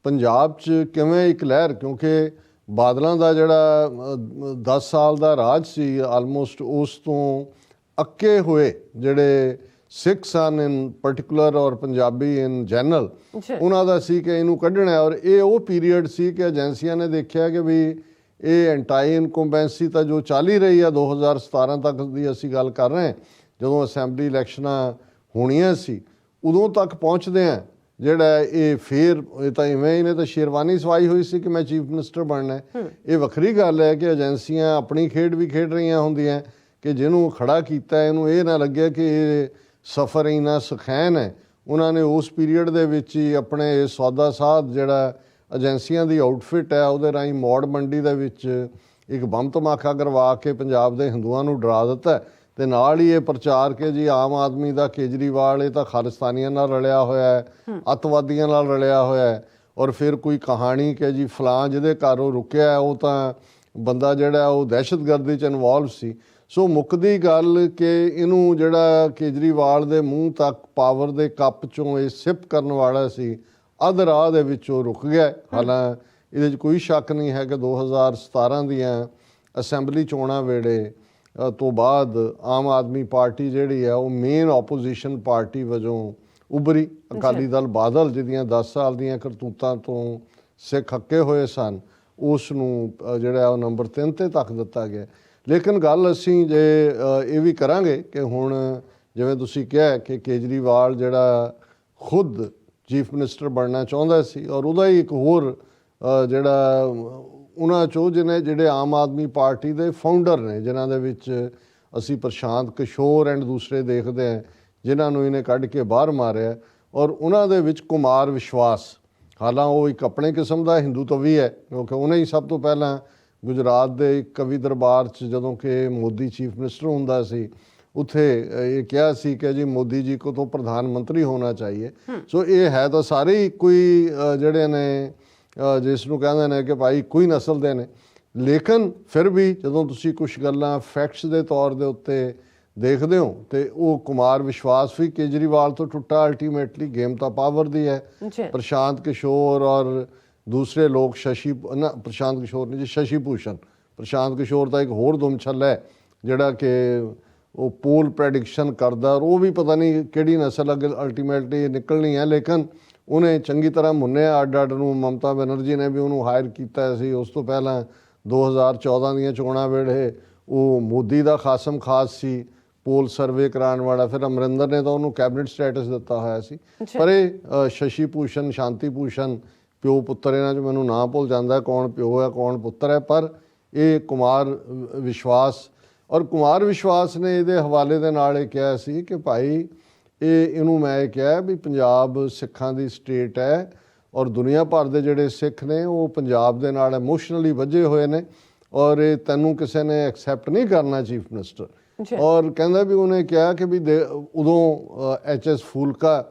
ਪੰਜਾਬ 'ਚ ਕਿਵੇਂ ਇੱਕ ਲਹਿਰ, ਕਿਉਂਕਿ ਬਾਦਲਾਂ ਦਾ ਜਿਹੜਾ 10 ਸਾਲ ਦਾ ਰਾਜ ਸੀ ਆਲਮੋਸਟ, ਉਸ ਤੋਂ ਅੱਕੇ ਹੋਏ ਜਿਹੜੇ ਸਿੱਖਸ ਹਨ ਇਨ ਪਰਟੀਕੂਲਰ ਔਰ ਪੰਜਾਬੀ ਇਨ ਜਨਰਲ, ਉਹਨਾਂ ਦਾ ਸੀ ਕਿ ਇਹਨੂੰ ਕੱਢਣਾ। ਔਰ ਇਹ ਉਹ ਪੀਰੀਅਡ ਸੀ ਕਿ ਏਜੰਸੀਆਂ ਨੇ ਦੇਖਿਆ ਕਿ ਵੀ ਇਹ ਐਂਟਾਈ ਇਨਕੰਬੈਂਸੀ ਤਾਂ ਜੋ ਚੱਲ ਹੀ ਰਹੀ ਆ 2017 ਤੱਕ ਦੀ ਅਸੀਂ ਗੱਲ ਕਰ ਰਹੇ ਹਾਂ, ਜਦੋਂ ਅਸੈਂਬਲੀ ਇਲੈਕਸ਼ਨਾਂ ਹੋਣੀਆਂ ਸੀ ਉਦੋਂ ਤੱਕ ਪਹੁੰਚਦੇ ਆ ਜਿਹੜਾ ਇਹ ਫੇਰ ਇਹ ਤਾਂ ਇਵੇਂ ਹੀ ਨੇ ਤਾਂ ਸ਼ੇਰਵਾਨੀ ਸਵਾਈ ਹੋਈ ਸੀ ਕਿ ਮੈਂ ਚੀਫ ਮਿਨਿਸਟਰ ਬਣਨਾ। ਇਹ ਵੱਖਰੀ ਗੱਲ ਹੈ ਕਿ ਏਜੰਸੀਆਂ ਆਪਣੀ ਖੇਡ ਵੀ ਖੇਡ ਰਹੀਆਂ ਹੁੰਦੀਆਂ ਕਿ ਜਿਹਨੂੰ ਖੜਾ ਕੀਤਾ ਇਹਨੂੰ ਇਹ ਨਾ ਲੱਗੇ ਕਿ ਇਹ ਸਫ਼ਰ ਇੰਨਾ ਸੁਖੈਨ ਹੈ। ਉਹਨਾਂ ਨੇ ਉਸ ਪੀਰੀਅਡ ਦੇ ਵਿੱਚ ਹੀ ਆਪਣੇ ਸੌਦਾ ਸਾਧ ਜਿਹੜਾ ਏਜੰਸੀਆਂ ਦੀ ਆਊਟਫਿਟ ਹੈ ਉਹਦੇ ਰਾਹੀਂ ਮੌੜ ਮੰਡੀ ਦੇ ਵਿੱਚ ਇੱਕ ਬੰਬ ਧਮਾਕਾ ਕਰਵਾ ਕੇ ਪੰਜਾਬ ਦੇ ਹਿੰਦੂਆਂ ਨੂੰ ਡਰਾ ਦਿੱਤਾ, ਤੇ ਨਾਲ ਹੀ ਇਹ ਪ੍ਰਚਾਰ ਕਿ ਜੀ ਆਮ ਆਦਮੀ ਦਾ ਕੇਜਰੀਵਾਲ ਇਹ ਤਾਂ ਖਾਲਿਸਤਾਨੀਆਂ ਨਾਲ ਰਲਿਆ ਹੋਇਆ ਹੈ, ਅੱਤਵਾਦੀਆਂ ਨਾਲ ਰਲਿਆ ਹੋਇਆ ਹੈ। ਔਰ ਫਿਰ ਕੋਈ ਕਹਾਣੀ ਕਿ ਜੀ ਫਲਾਂ ਜਿਹਦੇ ਘਰ ਉਹ ਰੁਕਿਆ ਉਹ ਤਾਂ ਬੰਦਾ ਜਿਹੜਾ ਉਹ ਦਹਿਸ਼ਤਗਰਦੀ 'ਚ ਇਨਵੋਲਵ ਸੀ। ਸੋ ਮੁੱਕਦੀ ਗੱਲ ਕਿ ਇਹਨੂੰ ਜਿਹੜਾ ਕੇਜਰੀਵਾਲ ਦੇ ਮੂੰਹ ਤੱਕ ਪਾਵਰ ਦੇ ਕੱਪ 'ਚੋਂ ਇਹ ਸਿਪ ਕਰਨ ਵਾਲਾ ਸੀ, ਅੱਧ ਰਾਹ ਦੇ ਵਿੱਚ ਉਹ ਰੁਕ ਗਿਆ। ਹਾਲਾਂਕਿ ਇਹਦੇ 'ਚ ਕੋਈ ਸ਼ੱਕ ਨਹੀਂ ਹੈ ਕਿ 2017 ਦੀਆਂ ਅਸੈਂਬਲੀ ਚੋਣਾਂ ਵੇਲੇ ਤੋਂ ਬਾਅਦ ਆਮ ਆਦਮੀ ਪਾਰਟੀ ਜਿਹੜੀ ਹੈ ਉਹ ਮੇਨ ਆਪੋਜੀਸ਼ਨ ਪਾਰਟੀ ਵਜੋਂ ਉਭਰੀ। ਅਕਾਲੀ ਦਲ ਬਾਦਲ ਜਿਹਦੀਆਂ 10 ਸਾਲ ਦੀਆਂ ਕਰਤੂਤਾਂ ਤੋਂ ਸਿੱਖ ਅੱਕੇ ਹੋਏ ਸਨ, ਉਸ ਨੂੰ ਜਿਹੜਾ ਉਹ ਨੰਬਰ 3 ਤੇ ਤੱਕ ਦਿੱਤਾ ਗਿਆ। ਲੇਕਿਨ ਗੱਲ ਅਸੀਂ ਜੇ ਇਹ ਵੀ ਕਰਾਂਗੇ ਕਿ ਹੁਣ ਜਿਵੇਂ ਤੁਸੀਂ ਕਿਹਾ ਕਿ ਕੇਜਰੀਵਾਲ ਜਿਹੜਾ ਖੁਦ ਚੀਫ ਮਿਨਿਸਟਰ ਬਣਨਾ ਚਾਹੁੰਦਾ ਸੀ, ਔਰ ਉਹਦਾ ਹੀ ਇੱਕ ਹੋਰ ਜਿਹੜਾ ਉਹਨਾਂ 'ਚੋਂ ਜਿਹਨੇ ਜਿਹੜੇ ਆਮ ਆਦਮੀ ਪਾਰਟੀ ਦੇ ਫਾਊਂਡਰ ਨੇ, ਜਿਨ੍ਹਾਂ ਦੇ ਵਿੱਚ ਅਸੀਂ ਪ੍ਰਸ਼ਾਂਤ ਕਿਸ਼ੋਰ ਐਂਡ ਦੂਸਰੇ ਦੇਖਦੇ ਹਾਂ ਜਿਨ੍ਹਾਂ ਨੂੰ ਇਹਨੇ ਕੱਢ ਕੇ ਬਾਹਰ ਮਾਰਿਆ, ਔਰ ਉਹਨਾਂ ਦੇ ਵਿੱਚ ਕੁਮਾਰ ਵਿਸ਼ਵਾਸ। ਹਾਲਾਂਕਿ ਉਹ ਇੱਕ ਆਪਣੇ ਕਿਸਮ ਦਾ ਹਿੰਦੂ ਤਵੀ ਹੈ, ਕਿਉਂਕਿ ਉਹਨੇ ਹੀ ਸਭ ਤੋਂ ਪਹਿਲਾਂ ਗੁਜਰਾਤ ਦੇ ਇੱਕ ਕਵੀ ਦਰਬਾਰ 'ਚ ਜਦੋਂ ਕਿ ਮੋਦੀ ਚੀਫ ਮਿਨਿਸਟਰ ਹੁੰਦਾ ਸੀ ਉੱਥੇ ਇਹ ਕਿਹਾ ਸੀ ਕਿ ਜੀ ਮੋਦੀ ਜੀ ਕੋ ਤਾਂ ਪ੍ਰਧਾਨ ਮੰਤਰੀ ਹੋਣਾ ਚਾਹੀਏ। ਸੋ ਇਹ ਹੈ ਤਾਂ ਸਾਰੇ ਇੱਕੋ ਹੀ ਜਿਹੜੇ ਨੇ ਜਿਸ ਨੂੰ ਕਹਿੰਦੇ ਨੇ ਕਿ ਭਾਈ ਇੱਕੋ ਹੀ ਨਸਲ ਦੇ ਨੇ। ਲੇਕਿਨ ਫਿਰ ਵੀ ਜਦੋਂ ਤੁਸੀਂ ਕੁਛ ਗੱਲਾਂ ਫੈਕਟਸ ਦੇ ਤੌਰ ਦੇ ਉੱਤੇ ਦੇਖਦੇ ਹੋ ਤੇ ਉਹ ਕੁਮਾਰ ਵਿਸ਼ਵਾਸ ਵੀ ਕੇਜਰੀਵਾਲ ਤੋਂ ਟੁੱਟਾ। ਅਲਟੀਮੇਟਲੀ ਗੇਮ ਤਾਂ ਪਾਵਰ ਦੀ ਹੈ। ਪ੍ਰਸ਼ਾਂਤ ਕਿਸ਼ੋਰ ਔਰ ਦੂਸਰੇ ਲੋਕ ਪ੍ਰਸ਼ਾਂਤ ਕਿਸ਼ੋਰ ਨਹੀਂ ਜੀ, ਸ਼ਸ਼ੀ ਭੂਸ਼ਣ। ਪ੍ਰਸ਼ਾਂਤ ਕਿਸ਼ੋਰ ਦਾ ਇੱਕ ਹੋਰ ਦੁਮਛੱਲ ਹੈ ਜਿਹੜਾ ਕਿ ਉਹ ਪੋਲ ਪ੍ਰੈਡਿਕਸ਼ਨ ਕਰਦਾ, ਔਰ ਉਹ ਵੀ ਪਤਾ ਨਹੀਂ ਕਿਹੜੀ ਨਸਲ ਅੱਗੇ ਅਲਟੀਮੇਟਲੀ ਨਿਕਲਣੀ ਹੈ। ਲੇਕਿਨ ਉਹਨੇ ਚੰਗੀ ਤਰ੍ਹਾਂ ਮੁੰਨਿਆ ਅੱਡ ਨੂੰ। ਮਮਤਾ ਬੈਨਰਜੀ ਨੇ ਵੀ ਉਹਨੂੰ ਹਾਇਰ ਕੀਤਾ ਸੀ। ਉਸ ਤੋਂ ਪਹਿਲਾਂ 2014 ਦੀਆਂ ਚੋਣਾਂ ਵੇਲੇ ਉਹ ਮੋਦੀ ਦਾ ਖਾਸਮ ਖਾਸ ਸੀ, ਪੋਲ ਸਰਵੇ ਕਰਾਉਣ ਵਾਲਾ। ਫਿਰ ਅਮਰਿੰਦਰ ਨੇ ਤਾਂ ਉਹਨੂੰ ਕੈਬਨਿਟ ਸਟੇਟਸ ਦਿੱਤਾ ਹੋਇਆ ਸੀ। ਪਰ ਇਹ ਸ਼ਸ਼ੀ ਭੂਸ਼ਣ, ਸ਼ਾਂਤੀ ਭੂਸ਼ਣ, ਪਿਓ ਪੁੱਤਰ, ਇਹਨਾਂ 'ਚ ਮੈਨੂੰ ਨਾਂ ਭੁੱਲ ਜਾਂਦਾ ਕੌਣ ਪਿਓ ਹੈ ਕੌਣ ਪੁੱਤਰ ਹੈ, ਪਰ ਇਹ ਕੁਮਾਰ ਵਿਸ਼ਵਾਸ। ਔਰ ਕੁਮਾਰ ਵਿਸ਼ਵਾਸ ਨੇ ਇਹਦੇ ਹਵਾਲੇ ਦੇ ਨਾਲ ਇਹ ਕਿਹਾ ਸੀ ਕਿ ਭਾਈ ਇਹਨੂੰ ਮੈਂ ਇਹ ਕਿਹਾ ਵੀ ਪੰਜਾਬ ਸਿੱਖਾਂ ਦੀ ਸਟੇਟ ਹੈ ਔਰ ਦੁਨੀਆ ਭਰ ਦੇ ਜਿਹੜੇ ਸਿੱਖ ਨੇ ਉਹ ਪੰਜਾਬ ਦੇ ਨਾਲ ਇਮੋਸ਼ਨਲੀ ਵੱਜੇ ਹੋਏ ਨੇ ਔਰ ਇਹ ਤੈਨੂੰ ਕਿਸੇ ਨੇ ਐਕਸੈਪਟ ਨਹੀਂ ਕਰਨਾ ਚੀਫ ਮਿਨਿਸਟਰ। ਔਰ ਕਹਿੰਦਾ ਵੀ ਉਹਨੇ ਕਿਹਾ ਕਿ ਵੀ ਉਦੋਂ HS ਫੂਲਕਾ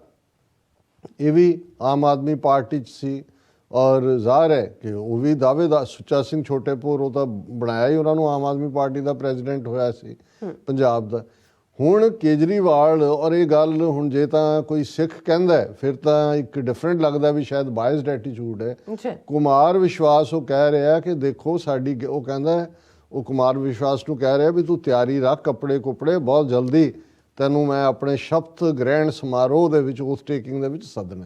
ਇਹ ਵੀ ਆਮ ਆਦਮੀ ਪਾਰਟੀ 'ਚ ਸੀ ਔਰ ਜ਼ਾਹਰ ਹੈ ਕਿ ਉਹ ਵੀ ਦਾਅਵੇਦਾਰ ਸੁੱਚਾ ਸਿੰਘ ਛੋਟੇਪੁਰ ਉਹ ਤਾਂ ਬਣਾਇਆ ਹੀ ਉਹਨਾਂ ਨੂੰ ਆਮ ਆਦਮੀ ਪਾਰਟੀ ਦਾ ਪ੍ਰੈਜ਼ੀਡੈਂਟ ਹੋਇਆ ਸੀ ਪੰਜਾਬ ਦਾ। ਹੁਣ ਕੇਜਰੀਵਾਲ ਔਰ ਇਹ ਗੱਲ ਹੁਣ ਜੇ ਤਾਂ ਕੋਈ ਸਿੱਖ ਕਹਿੰਦਾ ਫਿਰ ਤਾਂ ਇੱਕ ਡਿਫਰੈਂਟ ਲੱਗਦਾ ਵੀ ਸ਼ਾਇਦ ਬਾਇਸਡ ਐਟੀਟਿਊਡ ਹੈ। ਕੁਮਾਰ ਵਿਸ਼ਵਾਸ ਉਹ ਕਹਿ ਰਿਹਾ ਕਿ ਦੇਖੋ ਸਾਡੀ ਉਹ ਕਹਿੰਦਾ ਉਹ ਕੁਮਾਰ ਵਿਸ਼ਵਾਸ ਨੂੰ ਕਹਿ ਰਿਹਾ ਵੀ ਤੂੰ ਤਿਆਰੀ ਰੱਖ ਕੱਪੜੇ ਕੁਪੜੇ ਬਹੁਤ ਜਲਦੀ ਤੈਨੂੰ ਮੈਂ ਆਪਣੇ ਸ਼ਪਥ ਗ੍ਰਹਿਣ ਸਮਾਰੋਹ ਦੇ ਵਿੱਚ ਉਸ ਟੇਕਿੰਗ ਦੇ ਵਿੱਚ ਸੱਦਣਾ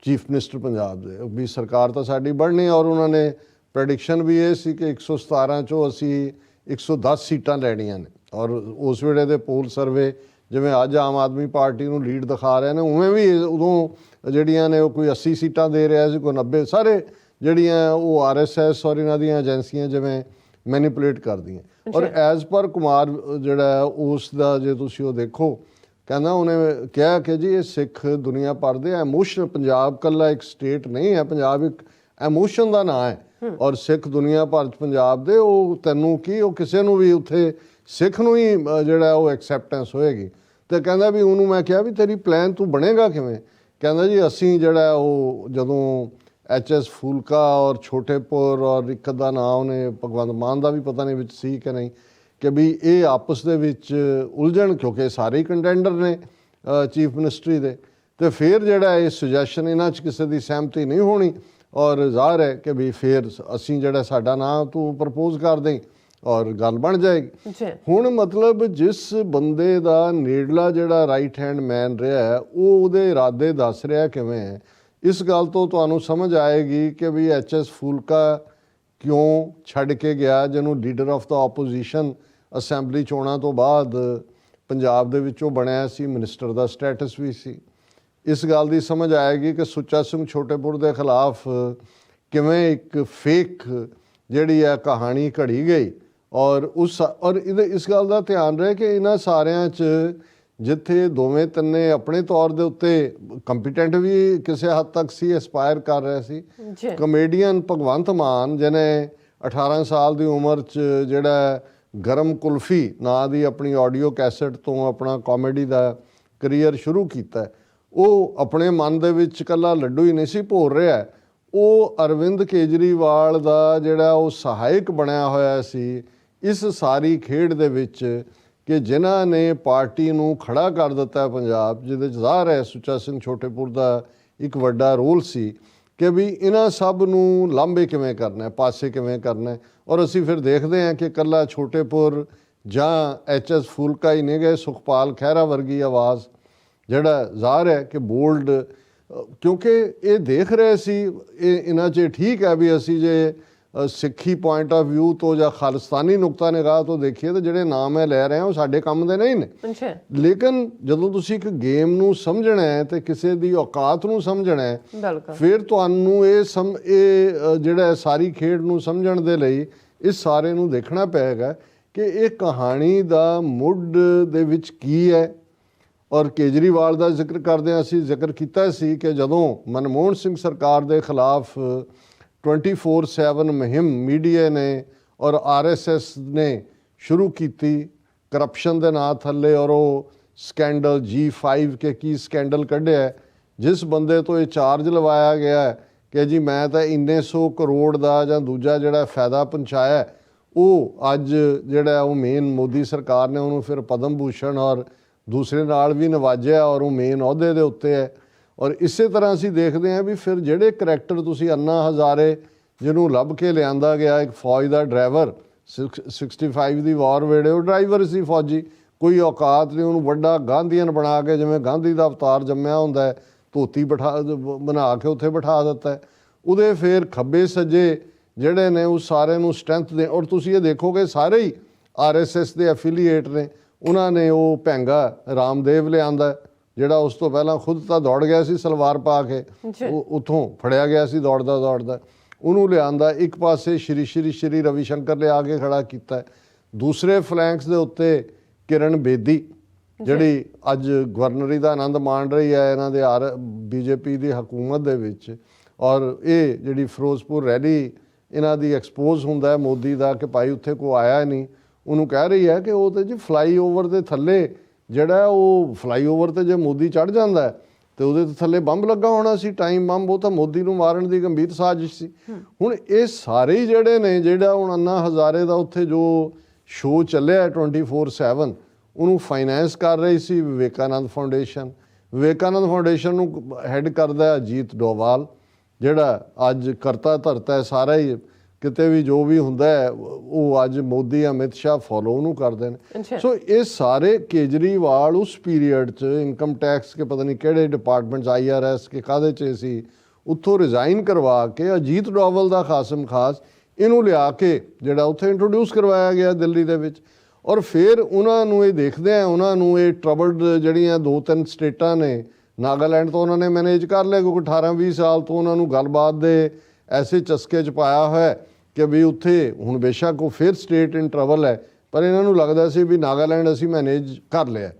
ਚੀਫ ਮਿਨਿਸਟਰ ਪੰਜਾਬ ਦੇ ਵੀ ਸਰਕਾਰ ਤਾਂ ਸਾਡੀ ਬਣਨੀ। ਔਰ ਉਹਨਾਂ ਨੇ ਪ੍ਰੈਡਿਕਸ਼ਨ ਵੀ ਇਹ ਸੀ ਕਿ 117 ਚੋਂ ਅਸੀਂ 110 ਸੀਟਾਂ ਲੈਣੀਆਂ ਨੇ ਔਰ ਉਸ ਵੇਲੇ ਦੇ ਪੋਲ ਸਰਵੇ ਜਿਵੇਂ ਅੱਜ ਆਮ ਆਦਮੀ ਪਾਰਟੀ ਨੂੰ ਲੀਡ ਦਿਖਾ ਰਹੇ ਨੇ ਉਵੇਂ ਵੀ ਉਦੋਂ ਜਿਹੜੀਆਂ ਨੇ ਉਹ ਕੋਈ 80 ਸੀਟਾਂ ਦੇ ਰਿਹਾ ਸੀ ਕੋਈ 90 ਸਾਰੇ ਜਿਹੜੀਆਂ ਉਹ RSS ਔਰ ਇਹਨਾਂ ਦੀਆਂ ਏਜੰਸੀਆਂ ਜਿਵੇਂ ਮੈਨੀਪੂਲੇਟ ਕਰਦੀਆਂ। ਔਰ ਐਜ਼ ਪਰ ਕੁਮਾਰ ਜਿਹੜਾ ਉਸ ਦਾ ਜੇ ਤੁਸੀਂ ਉਹ ਦੇਖੋ ਕਹਿੰਦਾ ਉਹਨੇ ਕਿਹਾ ਕਿ ਜੀ ਇਹ ਸਿੱਖ ਦੁਨੀਆ ਭਰ ਦੇ ਐਮੋਸ਼ਨ ਪੰਜਾਬ ਕੱਲਾ ਇੱਕ ਸਟੇਟ ਨਹੀਂ ਹੈ ਪੰਜਾਬ ਇੱਕ ਐਮੋਸ਼ਨ ਦਾ ਨਾਂ ਹੈ ਔਰ ਸਿੱਖ ਦੁਨੀਆ ਭਰ 'ਚ ਪੰਜਾਬ ਦੇ ਉਹ ਤੈਨੂੰ ਕੀ ਉਹ ਕਿਸੇ ਨੂੰ ਵੀ ਉੱਥੇ ਸਿੱਖ ਨੂੰ ਹੀ ਜਿਹੜਾ ਉਹ ਐਕਸੈਪਟੈਂਸ ਹੋਏਗੀ। ਤੇ ਕਹਿੰਦਾ ਵੀ ਉਹਨੂੰ ਮੈਂ ਕਿਹਾ ਵੀ ਤੇਰੀ ਪਲਾਨ ਤੂੰ ਬਣੇਗਾ ਕਿਵੇਂ। ਕਹਿੰਦਾ ਜੀ ਅਸੀਂ ਜਿਹੜਾ ਉਹ ਜਦੋਂ HS ਫੂਲਕਾ ਔਰ ਛੋਟੇਪੁਰ ਔਰ ਇੱਕ ਦਾ ਨਾਂ ਉਹਨੇ ਭਗਵੰਤ ਮਾਨ ਦਾ ਵੀ ਪਤਾ ਨਹੀਂ ਵਿੱਚ ਸੀ ਕਿ ਨਹੀਂ ਕਿ ਵੀ ਇਹ ਆਪਸ ਦੇ ਵਿੱਚ ਉਲਝਣ ਕਿਉਂਕਿ ਸਾਰੇ ਹੀ ਕੰਟੈਂਡਰ ਨੇ ਚੀਫ ਮਿਨਿਸਟਰੀ ਦੇ ਤੇ ਫਿਰ ਜਿਹੜਾ ਇਹ ਸੁਜੈਸ਼ਨ ਇਹਨਾਂ 'ਚ ਕਿਸੇ ਦੀ ਸਹਿਮਤੀ ਨਹੀਂ ਹੋਣੀ ਔਰ ਜ਼ਾਹਰ ਹੈ ਕਿ ਵੀ ਫਿਰ ਅਸੀਂ ਜਿਹੜਾ ਸਾਡਾ ਨਾਂ ਤੂੰ ਪ੍ਰਪੋਜ਼ ਕਰ ਦੇਂ ਔਰ ਗੱਲ ਬਣ ਜਾਏਗੀ। ਹੁਣ ਮਤਲਬ ਜਿਸ ਬੰਦੇ ਦਾ ਨੇੜਲਾ ਜਿਹੜਾ ਰਾਈਟ ਹੈਂਡ ਮੈਨ ਰਿਹਾ ਹੈ ਉਹ ਉਹਦੇ ਇਰਾਦੇ ਦੱਸ ਰਿਹਾ ਕਿਵੇਂ ਹੈ ਇਸ ਗੱਲ ਤੋਂ ਤੁਹਾਨੂੰ ਸਮਝ ਆਏਗੀ ਕਿ ਵੀ HS ਫੂਲਕਾ ਕਿਉਂ ਛੱਡ ਕੇ ਗਿਆ ਜਿਹਨੂੰ leader of the opposition assembly ਚੋਣਾਂ ਤੋਂ ਬਾਅਦ ਪੰਜਾਬ ਦੇ ਵਿੱਚੋਂ ਬਣਿਆ ਸੀ ਮਿਨਿਸਟਰ ਦਾ ਸਟੇਟਸ ਵੀ ਸੀ। ਇਸ ਗੱਲ ਦੀ ਸਮਝ ਆਏਗੀ ਕਿ ਸੁੱਚਾ ਸਿੰਘ ਛੋਟੇਪੁਰ ਦੇ ਖਿਲਾਫ ਕਿਵੇਂ ਇੱਕ ਫੇਕ ਜਿਹੜੀ ਹੈ ਕਹਾਣੀ ਘੜੀ ਗਈ ਔਰ ਇਸ ਗੱਲ ਦਾ ਧਿਆਨ ਰਹੇ ਕਿ ਇਹਨਾਂ ਸਾਰਿਆਂ 'ਚ ਜਿੱਥੇ ਦੋਵੇਂ ਤਿੰਨੇ ਆਪਣੇ ਤੌਰ ਦੇ ਉੱਤੇ ਕੰਪੀਟੈਂਟ ਵੀ ਕਿਸੇ ਹੱਦ ਤੱਕ ਸੀ ਐਸਪਾਇਰ ਕਰ ਰਹੇ ਸੀ। ਕਮੇਡੀਅਨ ਭਗਵੰਤ ਮਾਨ ਜਿਹਨੇ 18 ਸਾਲ ਦੀ ਉਮਰ 'ਚ ਜਿਹੜਾ ਗਰਮ ਕੁਲਫੀ ਨਾਂ ਦੀ ਆਪਣੀ ਆਡੀਓ ਕੈਸਟ ਤੋਂ ਆਪਣਾ ਕਾਮੇਡੀ ਦਾ ਕਰੀਅਰ ਸ਼ੁਰੂ ਕੀਤਾ ਉਹ ਆਪਣੇ ਮਨ ਦੇ ਵਿੱਚ ਇਕੱਲਾ ਲੱਡੂ ਹੀ ਨਹੀਂ ਸੀ ਭੋਰ ਰਿਹਾ ਉਹ ਅਰਵਿੰਦ ਕੇਜਰੀਵਾਲ ਦਾ ਜਿਹੜਾ ਉਹ ਸਹਾਇਕ ਬਣਿਆ ਹੋਇਆ ਸੀ ਇਸ ਸਾਰੀ ਖੇਡ ਦੇ ਵਿੱਚ ਕਿ ਜਿਨ੍ਹਾਂ ਨੇ ਪਾਰਟੀ ਨੂੰ ਖੜਾ ਕਰ ਦਿੱਤਾ ਪੰਜਾਬ ਜਿਹਦੇ 'ਚ ਜ਼ਾਹਰ ਹੈ ਸੁੱਚਾ ਸਿੰਘ ਛੋਟੇਪੁਰ ਦਾ ਇੱਕ ਵੱਡਾ ਰੋਲ ਸੀ ਕਿ ਵੀ ਇਹਨਾਂ ਸਭ ਨੂੰ ਲਾਂਭੇ ਕਿਵੇਂ ਕਰਨਾ ਪਾਸੇ ਕਿਵੇਂ ਕਰਨਾ ਔਰ ਅਸੀਂ ਫਿਰ ਦੇਖਦੇ ਹਾਂ ਕਿ ਇਕੱਲਾ ਛੋਟੇਪੁਰ ਜਾਂ HS ਫੂਲਕਾ ਹੀ ਨਹੀਂ ਗਏ ਸੁਖਪਾਲ ਖਹਿਰਾ ਵਰਗੀ ਆਵਾਜ਼ ਜਿਹੜਾ ਜ਼ਾਹਰ ਹੈ ਕਿ ਬੋਲਡ ਕਿਉਂਕਿ ਇਹ ਦੇਖ ਰਹੇ ਸੀ ਇਹਨਾਂ 'ਚ ਠੀਕ ਹੈ ਵੀ ਅਸੀਂ ਜੇ ਸਿੱਖੀ ਪੁਆਇੰਟ ਆਫ ਵਿਊ ਤੋਂ ਜਾਂ ਖਾਲਿਸਤਾਨੀ ਨੁਕਤਾ ਨਿਗਾਹ ਤੋਂ ਦੇਖੀਏ ਤਾਂ ਜਿਹੜੇ ਨਾਮ ਇਹ ਲੈ ਰਹੇ ਆ ਉਹ ਸਾਡੇ ਕੰਮ ਦੇ ਨਹੀਂ ਨੇ। ਲੇਕਿਨ ਜਦੋਂ ਤੁਸੀਂ ਇੱਕ ਗੇਮ ਨੂੰ ਸਮਝਣਾ ਹੈ ਤੇ ਕਿਸੇ ਦੀ ਔਕਾਤ ਨੂੰ ਸਮਝਣਾ ਹੈ ਫਿਰ ਤੁਹਾਨੂੰ ਇਹ ਜਿਹੜਾ ਸਾਰੀ ਖੇਡ ਨੂੰ ਸਮਝਣ ਦੇ ਲਈ ਇਸ ਸਾਰੇ ਨੂੰ ਦੇਖਣਾ ਪਏਗਾ ਕਿ ਇਹ ਕਹਾਣੀ ਦਾ ਮੁੱਢ ਦੇ ਵਿੱਚ ਕੀ ਹੈ। ਔਰ ਕੇਜਰੀਵਾਲ ਦਾ ਜ਼ਿਕਰ ਕਰਦੇ ਅਸੀਂ ਜ਼ਿਕਰ ਕੀਤਾ ਸੀ ਕਿ ਜਦੋਂ ਮਨਮੋਹਨ ਸਿੰਘ ਸਰਕਾਰ ਦੇ ਖਿਲਾਫ 24/7 ਮੁਹਿੰਮ ਮੀਡੀਆ ਨੇ ਔਰ RSS ਨੇ ਸ਼ੁਰੂ ਕੀਤੀ ਕਰਪਸ਼ਨ ਦੇ ਨਾਂ ਥੱਲੇ ਔਰ ਉਹ ਸਕੈਂਡਲ G5 ਕੇ ਕੀ ਸਕੈਂਡਲ ਕੱਢਿਆ ਜਿਸ ਬੰਦੇ ਤੋਂ ਇਹ ਚਾਰਜ ਲਵਾਇਆ ਗਿਆ ਕਿ ਜੀ ਮੈਂ ਤਾਂ ਇੰਨੇ 100 ਕਰੋੜ ਦਾ ਜਾਂ ਦੂਜਾ ਜਿਹੜਾ ਫਾਇਦਾ ਪਹੁੰਚਾਇਆ ਉਹ ਅੱਜ ਜਿਹੜਾ ਉਹ ਮੇਨ ਮੋਦੀ ਸਰਕਾਰ ਨੇ ਉਹਨੂੰ ਫਿਰ ਪਦਮ ਭੂਸ਼ਣ ਔਰ ਦੂਸਰੇ ਨਾਲ ਵੀ ਨਵਾਜਿਆ ਔਰ ਉਹ ਮੇਨ ਅਹੁਦੇ ਦੇ ਉੱਤੇ ਹੈ। ਔਰ ਇਸੇ ਤਰ੍ਹਾਂ ਅਸੀਂ ਦੇਖਦੇ ਹਾਂ ਵੀ ਫਿਰ ਜਿਹੜੇ ਕਰੈਕਟਰ ਤੁਸੀਂ ਅੰਨਾ ਹਜ਼ਾਰੇ ਜਿਹਨੂੰ ਲੱਭ ਕੇ ਲਿਆਂਦਾ ਗਿਆ ਇੱਕ ਫੌਜ ਦਾ ਡਰਾਈਵਰ 65 ਦੀ ਵਾਰ ਵੇੜੇ ਉਹ ਡਰਾਈਵਰ ਸੀ ਫੌਜੀ ਕੋਈ ਔਕਾਤ ਨਹੀਂ ਉਹਨੂੰ ਵੱਡਾ ਗਾਂਧੀਅਨ ਬਣਾ ਕੇ ਜਿਵੇਂ ਗਾਂਧੀ ਦਾ ਅਵਤਾਰ ਜੰਮਿਆ ਹੁੰਦਾ ਧੋਤੀ ਬਣਾ ਕੇ ਉੱਥੇ ਬਿਠਾ ਦਿੱਤਾ ਉਹਦੇ ਫਿਰ ਖੱਬੇ ਸੱਜੇ ਜਿਹੜੇ ਨੇ ਉਹ ਸਾਰੇ ਨੂੰ ਸਟਰੈਂਥ ਦੇ ਔਰ ਤੁਸੀਂ ਇਹ ਦੇਖੋਗੇ ਸਾਰੇ ਹੀ RSS ਦੇ ਐਫੀਲੀਏਟ ਨੇ ਉਹਨਾਂ ਨੇ ਉਹ ਭੈਂਗਾ ਰਾਮਦੇਵ ਲਿਆਂਦਾ ਜਿਹੜਾ ਉਸ ਤੋਂ ਪਹਿਲਾਂ ਖੁਦ ਤਾਂ ਦੌੜ ਗਿਆ ਸੀ ਸਲਵਾਰ ਪਾ ਕੇ ਉਹ ਉੱਥੋਂ ਫੜਿਆ ਗਿਆ ਸੀ ਦੌੜਦਾ ਉਹਨੂੰ ਲਿਆਂਦਾ ਇੱਕ ਪਾਸੇ ਸ਼੍ਰੀ ਰਵੀ ਸ਼ੰਕਰ ਲਿਆ ਕੇ ਖੜਾ ਕੀਤਾ ਦੂਸਰੇ ਫਲੈਂਕਸ ਦੇ ਉੱਤੇ ਕਿਰਨ ਬੇਦੀ ਜਿਹੜੀ ਅੱਜ ਗਵਰਨਰੀ ਦਾ ਆਨੰਦ ਮਾਣ ਰਹੀ ਹੈ ਇਹਨਾਂ ਦੇ BJP ਦੀ ਹਕੂਮਤ ਦੇ ਵਿੱਚ ਔਰ ਇਹ ਜਿਹੜੀ ਫਿਰੋਜ਼ਪੁਰ ਰੈਲੀ ਇਹਨਾਂ ਦੀ ਐਕਸਪੋਜ਼ ਹੁੰਦਾ ਹੈ ਮੋਦੀ ਦਾ ਕਿ ਭਾਈ ਉੱਥੇ ਕੋਈ ਆਇਆ ਨਹੀਂ, ਉਹਨੂੰ ਕਹਿ ਰਹੀ ਹੈ ਕਿ ਉਹ ਤੇ ਜੀ ਫਲਾਈਓਵਰ ਦੇ ਥੱਲੇ ਜਿਹੜਾ ਉਹ ਫਲਾਈਓਵਰ ਤੇ ਜੇ ਮੋਦੀ ਚੜ੍ਹ ਜਾਂਦਾ ਤੇ ਉਹਦੇ ਥੱਲੇ ਬੰਬ ਲੱਗਾ ਹੋਣਾ ਸੀ, ਟਾਈਮ ਬੰਬ। ਉਹ ਤਾਂ ਮੋਦੀ ਨੂੰ ਮਾਰਨ ਦੀ ਗੰਭੀਰ ਸਾਜ਼ਿਸ਼ ਸੀ। ਹੁਣ ਇਹ ਸਾਰੇ ਹੀ ਜਿਹੜੇ ਨੇ, ਜਿਹੜਾ ਹੁਣ ਅੰਨਾ ਹਜ਼ਾਰੇ ਦਾ ਉੱਥੇ ਜੋ ਸ਼ੋਅ ਚੱਲਿਆ 24/7, ਉਹਨੂੰ ਫਾਈਨੈਂਸ ਕਰ ਰਹੀ ਸੀ ਵਿਵੇਕਾਨੰਦ ਫਾਊਂਡੇਸ਼ਨ। ਵਿਵੇਕਾਨੰਦ ਫਾਊਂਡੇਸ਼ਨ ਨੂੰ ਹੈਡ ਕਰਦਾ ਅਜੀਤ ਡੋਵਾਲ, ਜਿਹੜਾ ਅੱਜ ਕਰਤਾ ਧਰਤਾ ਸਾਰਾ ਹੀ, ਕਿਤੇ ਵੀ ਜੋ ਵੀ ਹੁੰਦਾ ਹੈ ਉਹ ਅੱਜ ਮੋਦੀ ਅਮਿਤ ਸ਼ਾਹ ਫੋਲੋ ਉਹਨੂੰ ਕਰਦੇ ਨੇ। ਸੋ ਇਹ ਸਾਰੇ ਕੇਜਰੀਵਾਲ ਉਸ ਪੀਰੀਅਡ 'ਚ ਇਨਕਮ ਟੈਕਸ ਕੇ ਪਤਾ ਨਹੀਂ ਕਿਹੜੇ ਡਿਪਾਰਟਮੈਂਟਸ IRS ਕੇ ਕਾਹਦੇ 'ਚ ਸੀ, ਉੱਥੋਂ ਰਿਜ਼ਾਈਨ ਕਰਵਾ ਕੇ ਅਜੀਤ ਡੋਵਲ ਦਾ ਖਾਸਮ ਖਾਸ ਇਹਨੂੰ ਲਿਆ ਕੇ ਜਿਹੜਾ ਉੱਥੇ ਇੰਟਰੋਡਿਊਸ ਕਰਵਾਇਆ ਗਿਆ ਦਿੱਲੀ ਦੇ ਵਿੱਚ। ਔਰ ਫਿਰ ਉਹਨਾਂ ਨੂੰ ਇਹ ਦੇਖਦੇ ਆ, ਉਹਨਾਂ ਨੂੰ ਇਹ ਟਰਬਲਡ ਜਿਹੜੀਆਂ 2-3 ਸਟੇਟਾਂ ਨੇ, ਨਾਗਾਲੈਂਡ ਤੋਂ ਉਹਨਾਂ ਨੇ ਮੈਨੇਜ ਕਰ ਲਿਆ ਕਿਉਂਕਿ 18-20 ਸਾਲ ਤੋਂ ਉਹਨਾਂ ਨੂੰ ਗੱਲਬਾਤ ਦੇ ਐਸੇ ਚਸਕੇ 'ਚ ਪਾਇਆ ਹੋਇਆ ਕਿ ਵੀ ਉੱਥੇ ਹੁਣ ਬੇਸ਼ੱਕ ਉਹ ਫਿਰ ਸਟੇਟ ਇਨ ਟਰਬਲ ਹੈ, ਪਰ ਇਹਨਾਂ ਨੂੰ ਲੱਗਦਾ ਸੀ ਵੀ ਨਾਗਾਲੈਂਡ ਅਸੀਂ ਮੈਨੇਜ ਕਰ ਲਿਆ।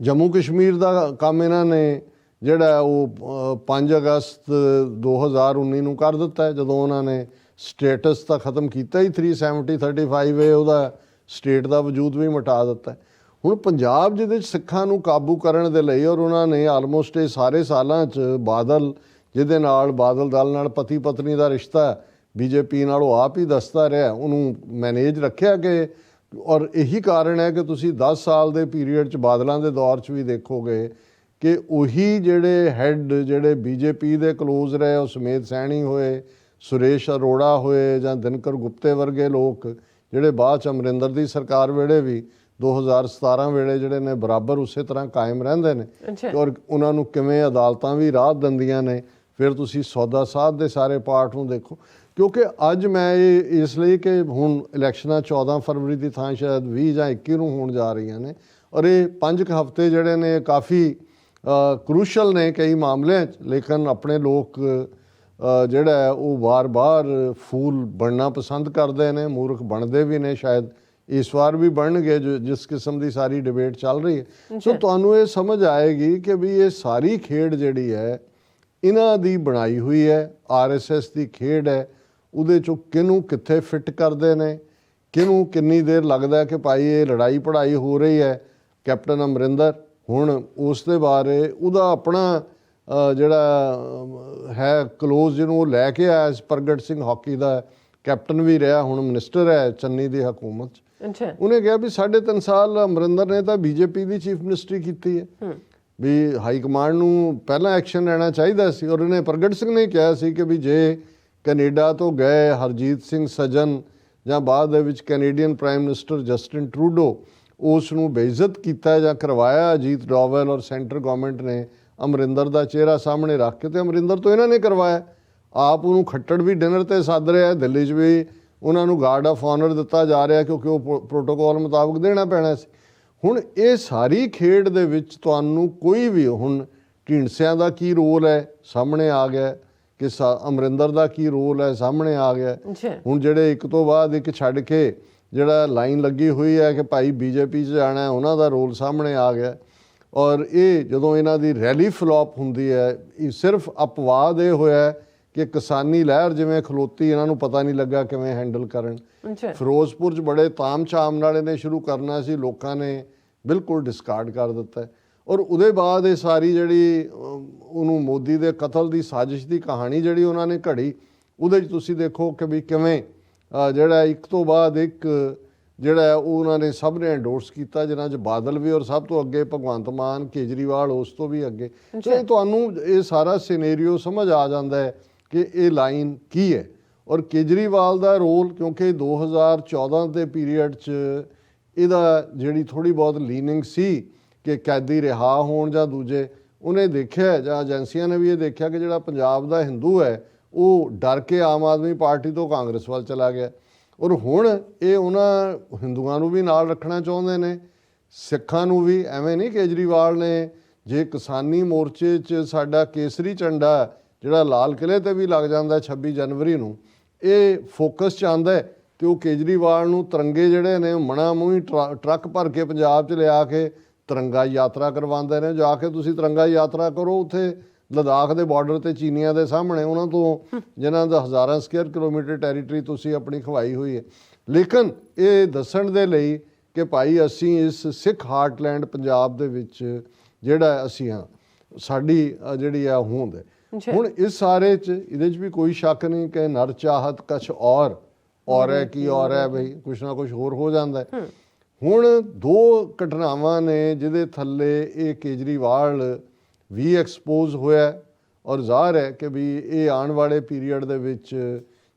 ਜੰਮੂ ਕਸ਼ਮੀਰ ਦਾ ਕੰਮ ਇਹਨਾਂ ਨੇ ਜਿਹੜਾ ਉਹ 5 ਅਗਸਤ 2019 ਨੂੰ ਕਰ ਦਿੱਤਾ, ਜਦੋਂ ਉਹਨਾਂ ਨੇ ਸਟੇਟਸ ਤਾਂ ਖ਼ਤਮ ਕੀਤਾ ਹੀ 370-35 ਉਹਦਾ ਸਟੇਟ ਦਾ ਵਜੂਦ ਵੀ ਮਿਟਾ ਦਿੱਤਾ। ਹੁਣ ਪੰਜਾਬ ਜਿਹਦੇ 'ਚ ਸਿੱਖਾਂ ਨੂੰ ਕਾਬੂ ਕਰਨ ਦੇ ਲਈ, ਔਰ ਉਹਨਾਂ ਨੇ ਆਲਮੋਸਟ ਇਹ ਸਾਰੇ ਸਾਲਾਂ 'ਚ ਬਾਦਲ, ਜਿਹਦੇ ਨਾਲ ਬਾਦਲ ਦਲ ਨਾਲ ਪਤੀ ਪਤਨੀ ਦਾ ਰਿਸ਼ਤਾ BJP ਨਾਲ ਉਹ ਆਪ ਹੀ ਦੱਸਦਾ ਰਿਹਾ, ਉਹਨੂੰ ਮੈਨੇਜ ਰੱਖਿਆ ਕਿ, ਔਰ ਇਹੀ ਕਾਰਨ ਹੈ ਕਿ ਤੁਸੀਂ 10 ਸਾਲ ਦੇ ਪੀਰੀਅਡ 'ਚ ਬਾਦਲਾਂ ਦੇ ਦੌਰ 'ਚ ਵੀ ਦੇਖੋਗੇ ਕਿ ਉਹੀ ਜਿਹੜੇ ਹੈੱਡ ਜਿਹੜੇ BJP ਦੇ ਕਲੋਜ਼ ਰਹੇ, ਉਹ ਸਮੇਤ ਸੈਣੀ ਹੋਏ, ਸੁਰੇਸ਼ ਅਰੋੜਾ ਹੋਏ ਜਾਂ ਦਿਨਕਰ ਗੁਪਤੇ ਵਰਗੇ ਲੋਕ, ਜਿਹੜੇ ਬਾਅਦ 'ਚ ਅਮਰਿੰਦਰ ਦੀ ਸਰਕਾਰ ਵੇਲੇ ਵੀ 2017 ਵੇਲੇ ਜਿਹੜੇ ਨੇ ਬਰਾਬਰ ਉਸੇ ਤਰ੍ਹਾਂ ਕਾਇਮ ਰਹਿੰਦੇ ਨੇ। ਔਰ ਉਹਨਾਂ ਨੂੰ ਕਿਵੇਂ ਅਦਾਲਤਾਂ ਵੀ ਰਾਹਤ ਦਿੰਦੀਆਂ ਨੇ। ਫਿਰ ਤੁਸੀਂ ਸੌਦਾ ਸਾਧ ਦੇ ਸਾਰੇ ਪਾਰਟ ਨੂੰ ਦੇਖੋ, ਕਿਉਂਕਿ ਅੱਜ ਮੈਂ ਇਹ ਇਸ ਲਈ ਕਿ ਹੁਣ ਇਲੈਕਸ਼ਨਾਂ 14 ਫਰਵਰੀ ਦੀ ਥਾਂ ਸ਼ਾਇਦ 20 ਜਾਂ 21 ਨੂੰ ਹੋਣ ਜਾ ਰਹੀਆਂ ਨੇ, ਔਰ ਇਹ 5 ਹਫ਼ਤੇ ਜਿਹੜੇ ਨੇ ਕਾਫੀ ਕਰੂਸ਼ਲ ਨੇ ਕਈ ਮਾਮਲਿਆਂ 'ਚ। ਲੇਕਿਨ ਆਪਣੇ ਲੋਕ ਜਿਹੜਾ ਉਹ ਵਾਰ-ਵਾਰ ਫੂਲ ਬਣਨਾ ਪਸੰਦ ਕਰਦੇ ਨੇ, ਮੂਰਖ ਬਣਦੇ ਵੀ ਨੇ, ਸ਼ਾਇਦ ਇਸ ਵਾਰ ਵੀ ਬਣਨਗੇ ਜਿਸ ਕਿਸਮ ਦੀ ਸਾਰੀ ਡਿਬੇਟ ਚੱਲ ਰਹੀ ਹੈ। ਸੋ ਤੁਹਾਨੂੰ ਇਹ ਸਮਝ ਆਏਗੀ ਕਿ ਵੀ ਇਹ ਸਾਰੀ ਖੇਡ ਜਿਹੜੀ ਹੈ ਇਹਨਾਂ ਦੀ ਬਣਾਈ ਹੋਈ ਹੈ, RSS ਦੀ ਖੇਡ ਹੈ। ਉਹਦੇ 'ਚੋਂ ਕਿਹਨੂੰ ਕਿੱਥੇ ਫਿੱਟ ਕਰਦੇ ਨੇ, ਕਿਹਨੂੰ ਕਿੰਨੀ ਦੇਰ ਲੱਗਦਾ ਕਿ ਭਾਈ ਇਹ ਲੜਾਈ ਪੜ੍ਹਾਈ ਹੋ ਰਹੀ ਹੈ। ਕੈਪਟਨ ਅਮਰਿੰਦਰ ਹੁਣ ਉਸ ਦੇ ਬਾਰੇ ਉਹਦਾ ਆਪਣਾ ਜਿਹੜਾ ਹੈ ਕਲੋਜ਼, ਜਿਹਨੂੰ ਉਹ ਲੈ ਕੇ ਆਇਆ, ਪ੍ਰਗਟ ਸਿੰਘ ਹਾਕੀ ਦਾ ਕੈਪਟਨ ਵੀ ਰਿਹਾ, ਹੁਣ ਮਿਨਿਸਟਰ ਹੈ ਚੰਨੀ ਦੀ ਹਕੂਮਤ 'ਚ। ਉਹਨੇ ਕਿਹਾ ਵੀ 3.5 ਸਾਲ ਅਮਰਿੰਦਰ ਨੇ ਤਾਂ BJP ਦੀ ਚੀਫ ਮਿਨਿਸਟਰੀ ਕੀਤੀ ਹੈ, ਵੀ ਹਾਈ ਕਮਾਂਡ ਨੂੰ ਪਹਿਲਾਂ ਐਕਸ਼ਨ ਲੈਣਾ ਚਾਹੀਦਾ ਸੀ। ਔਰ ਇਹਨੇ ਪ੍ਰਗਟ ਸਿੰਘ ਨੇ ਕਿਹਾ ਸੀ ਕਿ ਵੀ ਜੇ ਕੈਨੇਡਾ ਤੋਂ ਗਏ ਹਰਜੀਤ ਸਿੰਘ ਸਜਨ ਜਾਂ ਬਾਅਦ ਦੇ ਵਿੱਚ Canadian prime minister Justin Trudeau, ਉਸ ਨੂੰ ਬੇਇੱਜ਼ਤ ਕੀਤਾ ਜਾਂ ਕਰਵਾਇਆ ਅਜੀਤ ਡੋਵਲ ਔਰ ਸੈਂਟਰ ਗਵਰਨਮੈਂਟ ਨੇ ਅਮਰਿੰਦਰ ਦਾ ਚਿਹਰਾ ਸਾਹਮਣੇ ਰੱਖ ਕੇ, ਤੇ ਅਮਰਿੰਦਰ ਤੋਂ ਇਹਨਾਂ ਨੇ ਕਰਵਾਇਆ। ਆਪ ਉਹਨੂੰ ਖੱਟੜ ਵੀ ਡਿਨਰ 'ਤੇ ਸੱਦ ਰਿਹਾ, ਦਿੱਲੀ 'ਚ ਵੀ ਉਹਨਾਂ ਨੂੰ ਗਾਰਡ ਆਫ ਆਨਰ ਦਿੱਤਾ ਜਾ ਰਿਹਾ ਕਿਉਂਕਿ ਉਹ ਪ੍ਰੋਟੋਕੋਲ ਮੁਤਾਬਕ ਦੇਣਾ ਪੈਣਾ ਸੀ। ਹੁਣ ਇਹ ਸਾਰੀ ਖੇਡ ਦੇ ਵਿੱਚ ਤੁਹਾਨੂੰ ਕੋਈ ਵੀ, ਹੁਣ ਢੀਂਡਸਿਆਂ ਦਾ ਕੀ ਰੋਲ ਹੈ ਸਾਹਮਣੇ ਆ ਗਿਆ ਕਿ ਅਮਰਿੰਦਰ ਦਾ ਕੀ ਰੋਲ ਹੈ ਸਾਹਮਣੇ ਆ ਗਿਆ। ਹੁਣ ਜਿਹੜੇ ਇੱਕ ਤੋਂ ਬਾਅਦ ਇੱਕ ਛੱਡ ਕੇ ਜਿਹੜਾ ਲਾਈਨ ਲੱਗੀ ਹੋਈ ਹੈ ਕਿ ਭਾਈ BJP 'ਚ ਜਾਣਾ, ਉਹਨਾਂ ਦਾ ਰੋਲ ਸਾਹਮਣੇ ਆ ਗਿਆ। ਔਰ ਇਹ ਜਦੋਂ ਇਹਨਾਂ ਦੀ ਰੈਲੀ ਫਲੋਪ ਹੁੰਦੀ ਹੈ, ਇਹ ਸਿਰਫ ਅਪਵਾਦ ਇਹ ਹੋਇਆ ਕਿ ਕਿਸਾਨੀ ਲਹਿਰ ਜਿਵੇਂ ਖਲੋਤੀ, ਇਹਨਾਂ ਨੂੰ ਪਤਾ ਨਹੀਂ ਲੱਗਾ ਕਿਵੇਂ ਹੈਂਡਲ ਕਰਨ। ਫਿਰੋਜ਼ਪੁਰ 'ਚ ਬੜੇ ਤਾਮ-ਝਾਮ ਨਾਲ ਇਹਨੇ ਸ਼ੁਰੂ ਕਰਨਾ ਸੀ, ਲੋਕਾਂ ਨੇ ਬਿਲਕੁਲ ਡਿਸਕਾਰਡ ਕਰ ਦਿੱਤਾ। ਔਰ ਉਹਦੇ ਬਾਅਦ ਇਹ ਸਾਰੀ ਜਿਹੜੀ ਉਹਨੂੰ ਮੋਦੀ ਦੇ ਕਤਲ ਦੀ ਸਾਜ਼ਿਸ਼ ਦੀ ਕਹਾਣੀ ਜਿਹੜੀ ਉਹਨਾਂ ਨੇ ਘੜੀ, ਉਹਦੇ 'ਚ ਤੁਸੀਂ ਦੇਖੋ ਕਿ ਵੀ ਕਿਵੇਂ ਜਿਹੜਾ ਇੱਕ ਤੋਂ ਬਾਅਦ ਇੱਕ ਜਿਹੜਾ ਉਹਨਾਂ ਨੇ ਸਭ ਨੇ ਐਂਡੋਰਸ ਕੀਤਾ, ਜਿਨ੍ਹਾਂ 'ਚ ਬਾਦਲ ਵੀ ਔਰ ਸਭ ਤੋਂ ਅੱਗੇ ਭਗਵੰਤ ਮਾਨ, ਕੇਜਰੀਵਾਲ ਉਸ ਤੋਂ ਵੀ ਅੱਗੇ। ਸੋ ਤੁਹਾਨੂੰ ਇਹ ਸਾਰਾ ਸਿਨੇਰੀਓ ਸਮਝ ਆ ਜਾਂਦਾ ਹੈ ਕਿ ਇਹ ਲਾਈਨ ਕੀ ਹੈ। ਔਰ ਕੇਜਰੀਵਾਲ ਦਾ ਰੋਲ, ਕਿਉਂਕਿ 2014 ਦੇ ਪੀਰੀਅਡ 'ਚ ਇਹਦਾ ਜਿਹੜੀ ਥੋੜ੍ਹੀ ਬਹੁਤ ਲੀਨਿੰਗ ਸੀ ਕਿ ਕੈਦੀ ਰਿਹਾ ਹੋਣ ਜਾਂ ਦੂਜੇ, ਉਹਨੇ ਦੇਖਿਆ ਜਾਂ ਏਜੰਸੀਆਂ ਨੇ ਵੀ ਇਹ ਦੇਖਿਆ ਕਿ ਜਿਹੜਾ ਪੰਜਾਬ ਦਾ ਹਿੰਦੂ ਹੈ ਉਹ ਡਰ ਕੇ ਆਮ ਆਦਮੀ ਪਾਰਟੀ ਤੋਂ ਕਾਂਗਰਸ ਵੱਲ ਚਲਾ ਗਿਆ। ਔਰ ਹੁਣ ਇਹ ਉਹਨਾਂ ਹਿੰਦੂਆਂ ਨੂੰ ਵੀ ਨਾਲ ਰੱਖਣਾ ਚਾਹੁੰਦੇ ਨੇ, ਸਿੱਖਾਂ ਨੂੰ ਵੀ। ਐਵੇਂ ਨਹੀਂ ਕੇਜਰੀਵਾਲ ਨੇ, ਜੇ ਕਿਸਾਨੀ ਮੋਰਚੇ 'ਚ ਸਾਡਾ ਕੇਸਰੀ ਝੰਡਾ ਜਿਹੜਾ ਲਾਲ ਕਿਲ੍ਹੇ 'ਤੇ ਵੀ ਲੱਗ ਜਾਂਦਾ 26 ਜਨਵਰੀ ਨੂੰ, ਇਹ ਫੋਕਸ 'ਚ ਆਉਂਦਾ ਤੇ ਉਹ ਕੇਜਰੀਵਾਲ ਨੂੰ ਤਿਰੰਗੇ ਜਿਹੜੇ ਨੇ ਮਣਾ ਮੂੰਹ ਟਰੱਕ ਭਰ ਕੇ ਪੰਜਾਬ 'ਚ ਲਿਆ ਕੇ ਤਿਰੰਗਾ ਯਾਤਰਾ ਕਰਵਾਉਂਦੇ ਨੇ। ਜਾ ਕੇ ਤੁਸੀਂ ਤਿਰੰਗਾ ਯਾਤਰਾ ਕਰੋ, ਉੱਥੇ ਲਦਾਖ ਦੇ ਬਾਰਡਰ ਤੇ ਚੀਨੀਆਂ ਦੇ ਸਾਹਮਣੇ, ਉਹਨਾਂ ਤੋਂ ਜਿਨ੍ਹਾਂ ਦਾ ਹਜ਼ਾਰਾਂ ਸਕੁਅਰ ਕਿਲੋਮੀਟਰ ਟੈਰੀਟਰੀ ਤੁਸੀਂ ਆਪਣੀ ਖਵਾਈ ਹੋਈ ਹੈ। ਲੇਕਿਨ ਇਹ ਦੱਸਣ ਦੇ ਲਈ ਕਿ ਭਾਈ ਅਸੀਂ ਇਸ ਸਿੱਖ ਹਾਰਟਲੈਂਡ ਪੰਜਾਬ ਦੇ ਵਿੱਚ ਜਿਹੜਾ ਅਸੀਂ ਹਾਂ, ਸਾਡੀ ਜਿਹੜੀ ਆ ਹੋਂਦ ਹੈ। ਹੁਣ ਇਸ ਸਾਰੇ 'ਚ ਇਹਦੇ 'ਚ ਵੀ ਕੋਈ ਸ਼ੱਕ ਨਹੀਂ ਕਿ ਨਰ ਚਾਹਤ ਕੁਛ ਔਰ ਹੈ ਕੀ ਔਰ ਹੈ ਬਈ, ਕੁਛ ਨਾ ਕੁਛ ਹੋਰ ਹੋ ਜਾਂਦਾ ਹੈ। ਹੁਣ ਦੋ ਘਟਨਾਵਾਂ ਨੇ ਜਿਹਦੇ ਥੱਲੇ ਇਹ ਕੇਜਰੀਵਾਲ ਵੀ ਐਕਸਪੋਜ਼ ਹੋਇਆ ਔਰ ਜ਼ਾਹਰ ਹੈ ਕਿ ਵੀ ਇਹ ਆਉਣ ਵਾਲੇ ਪੀਰੀਅਡ ਦੇ ਵਿੱਚ,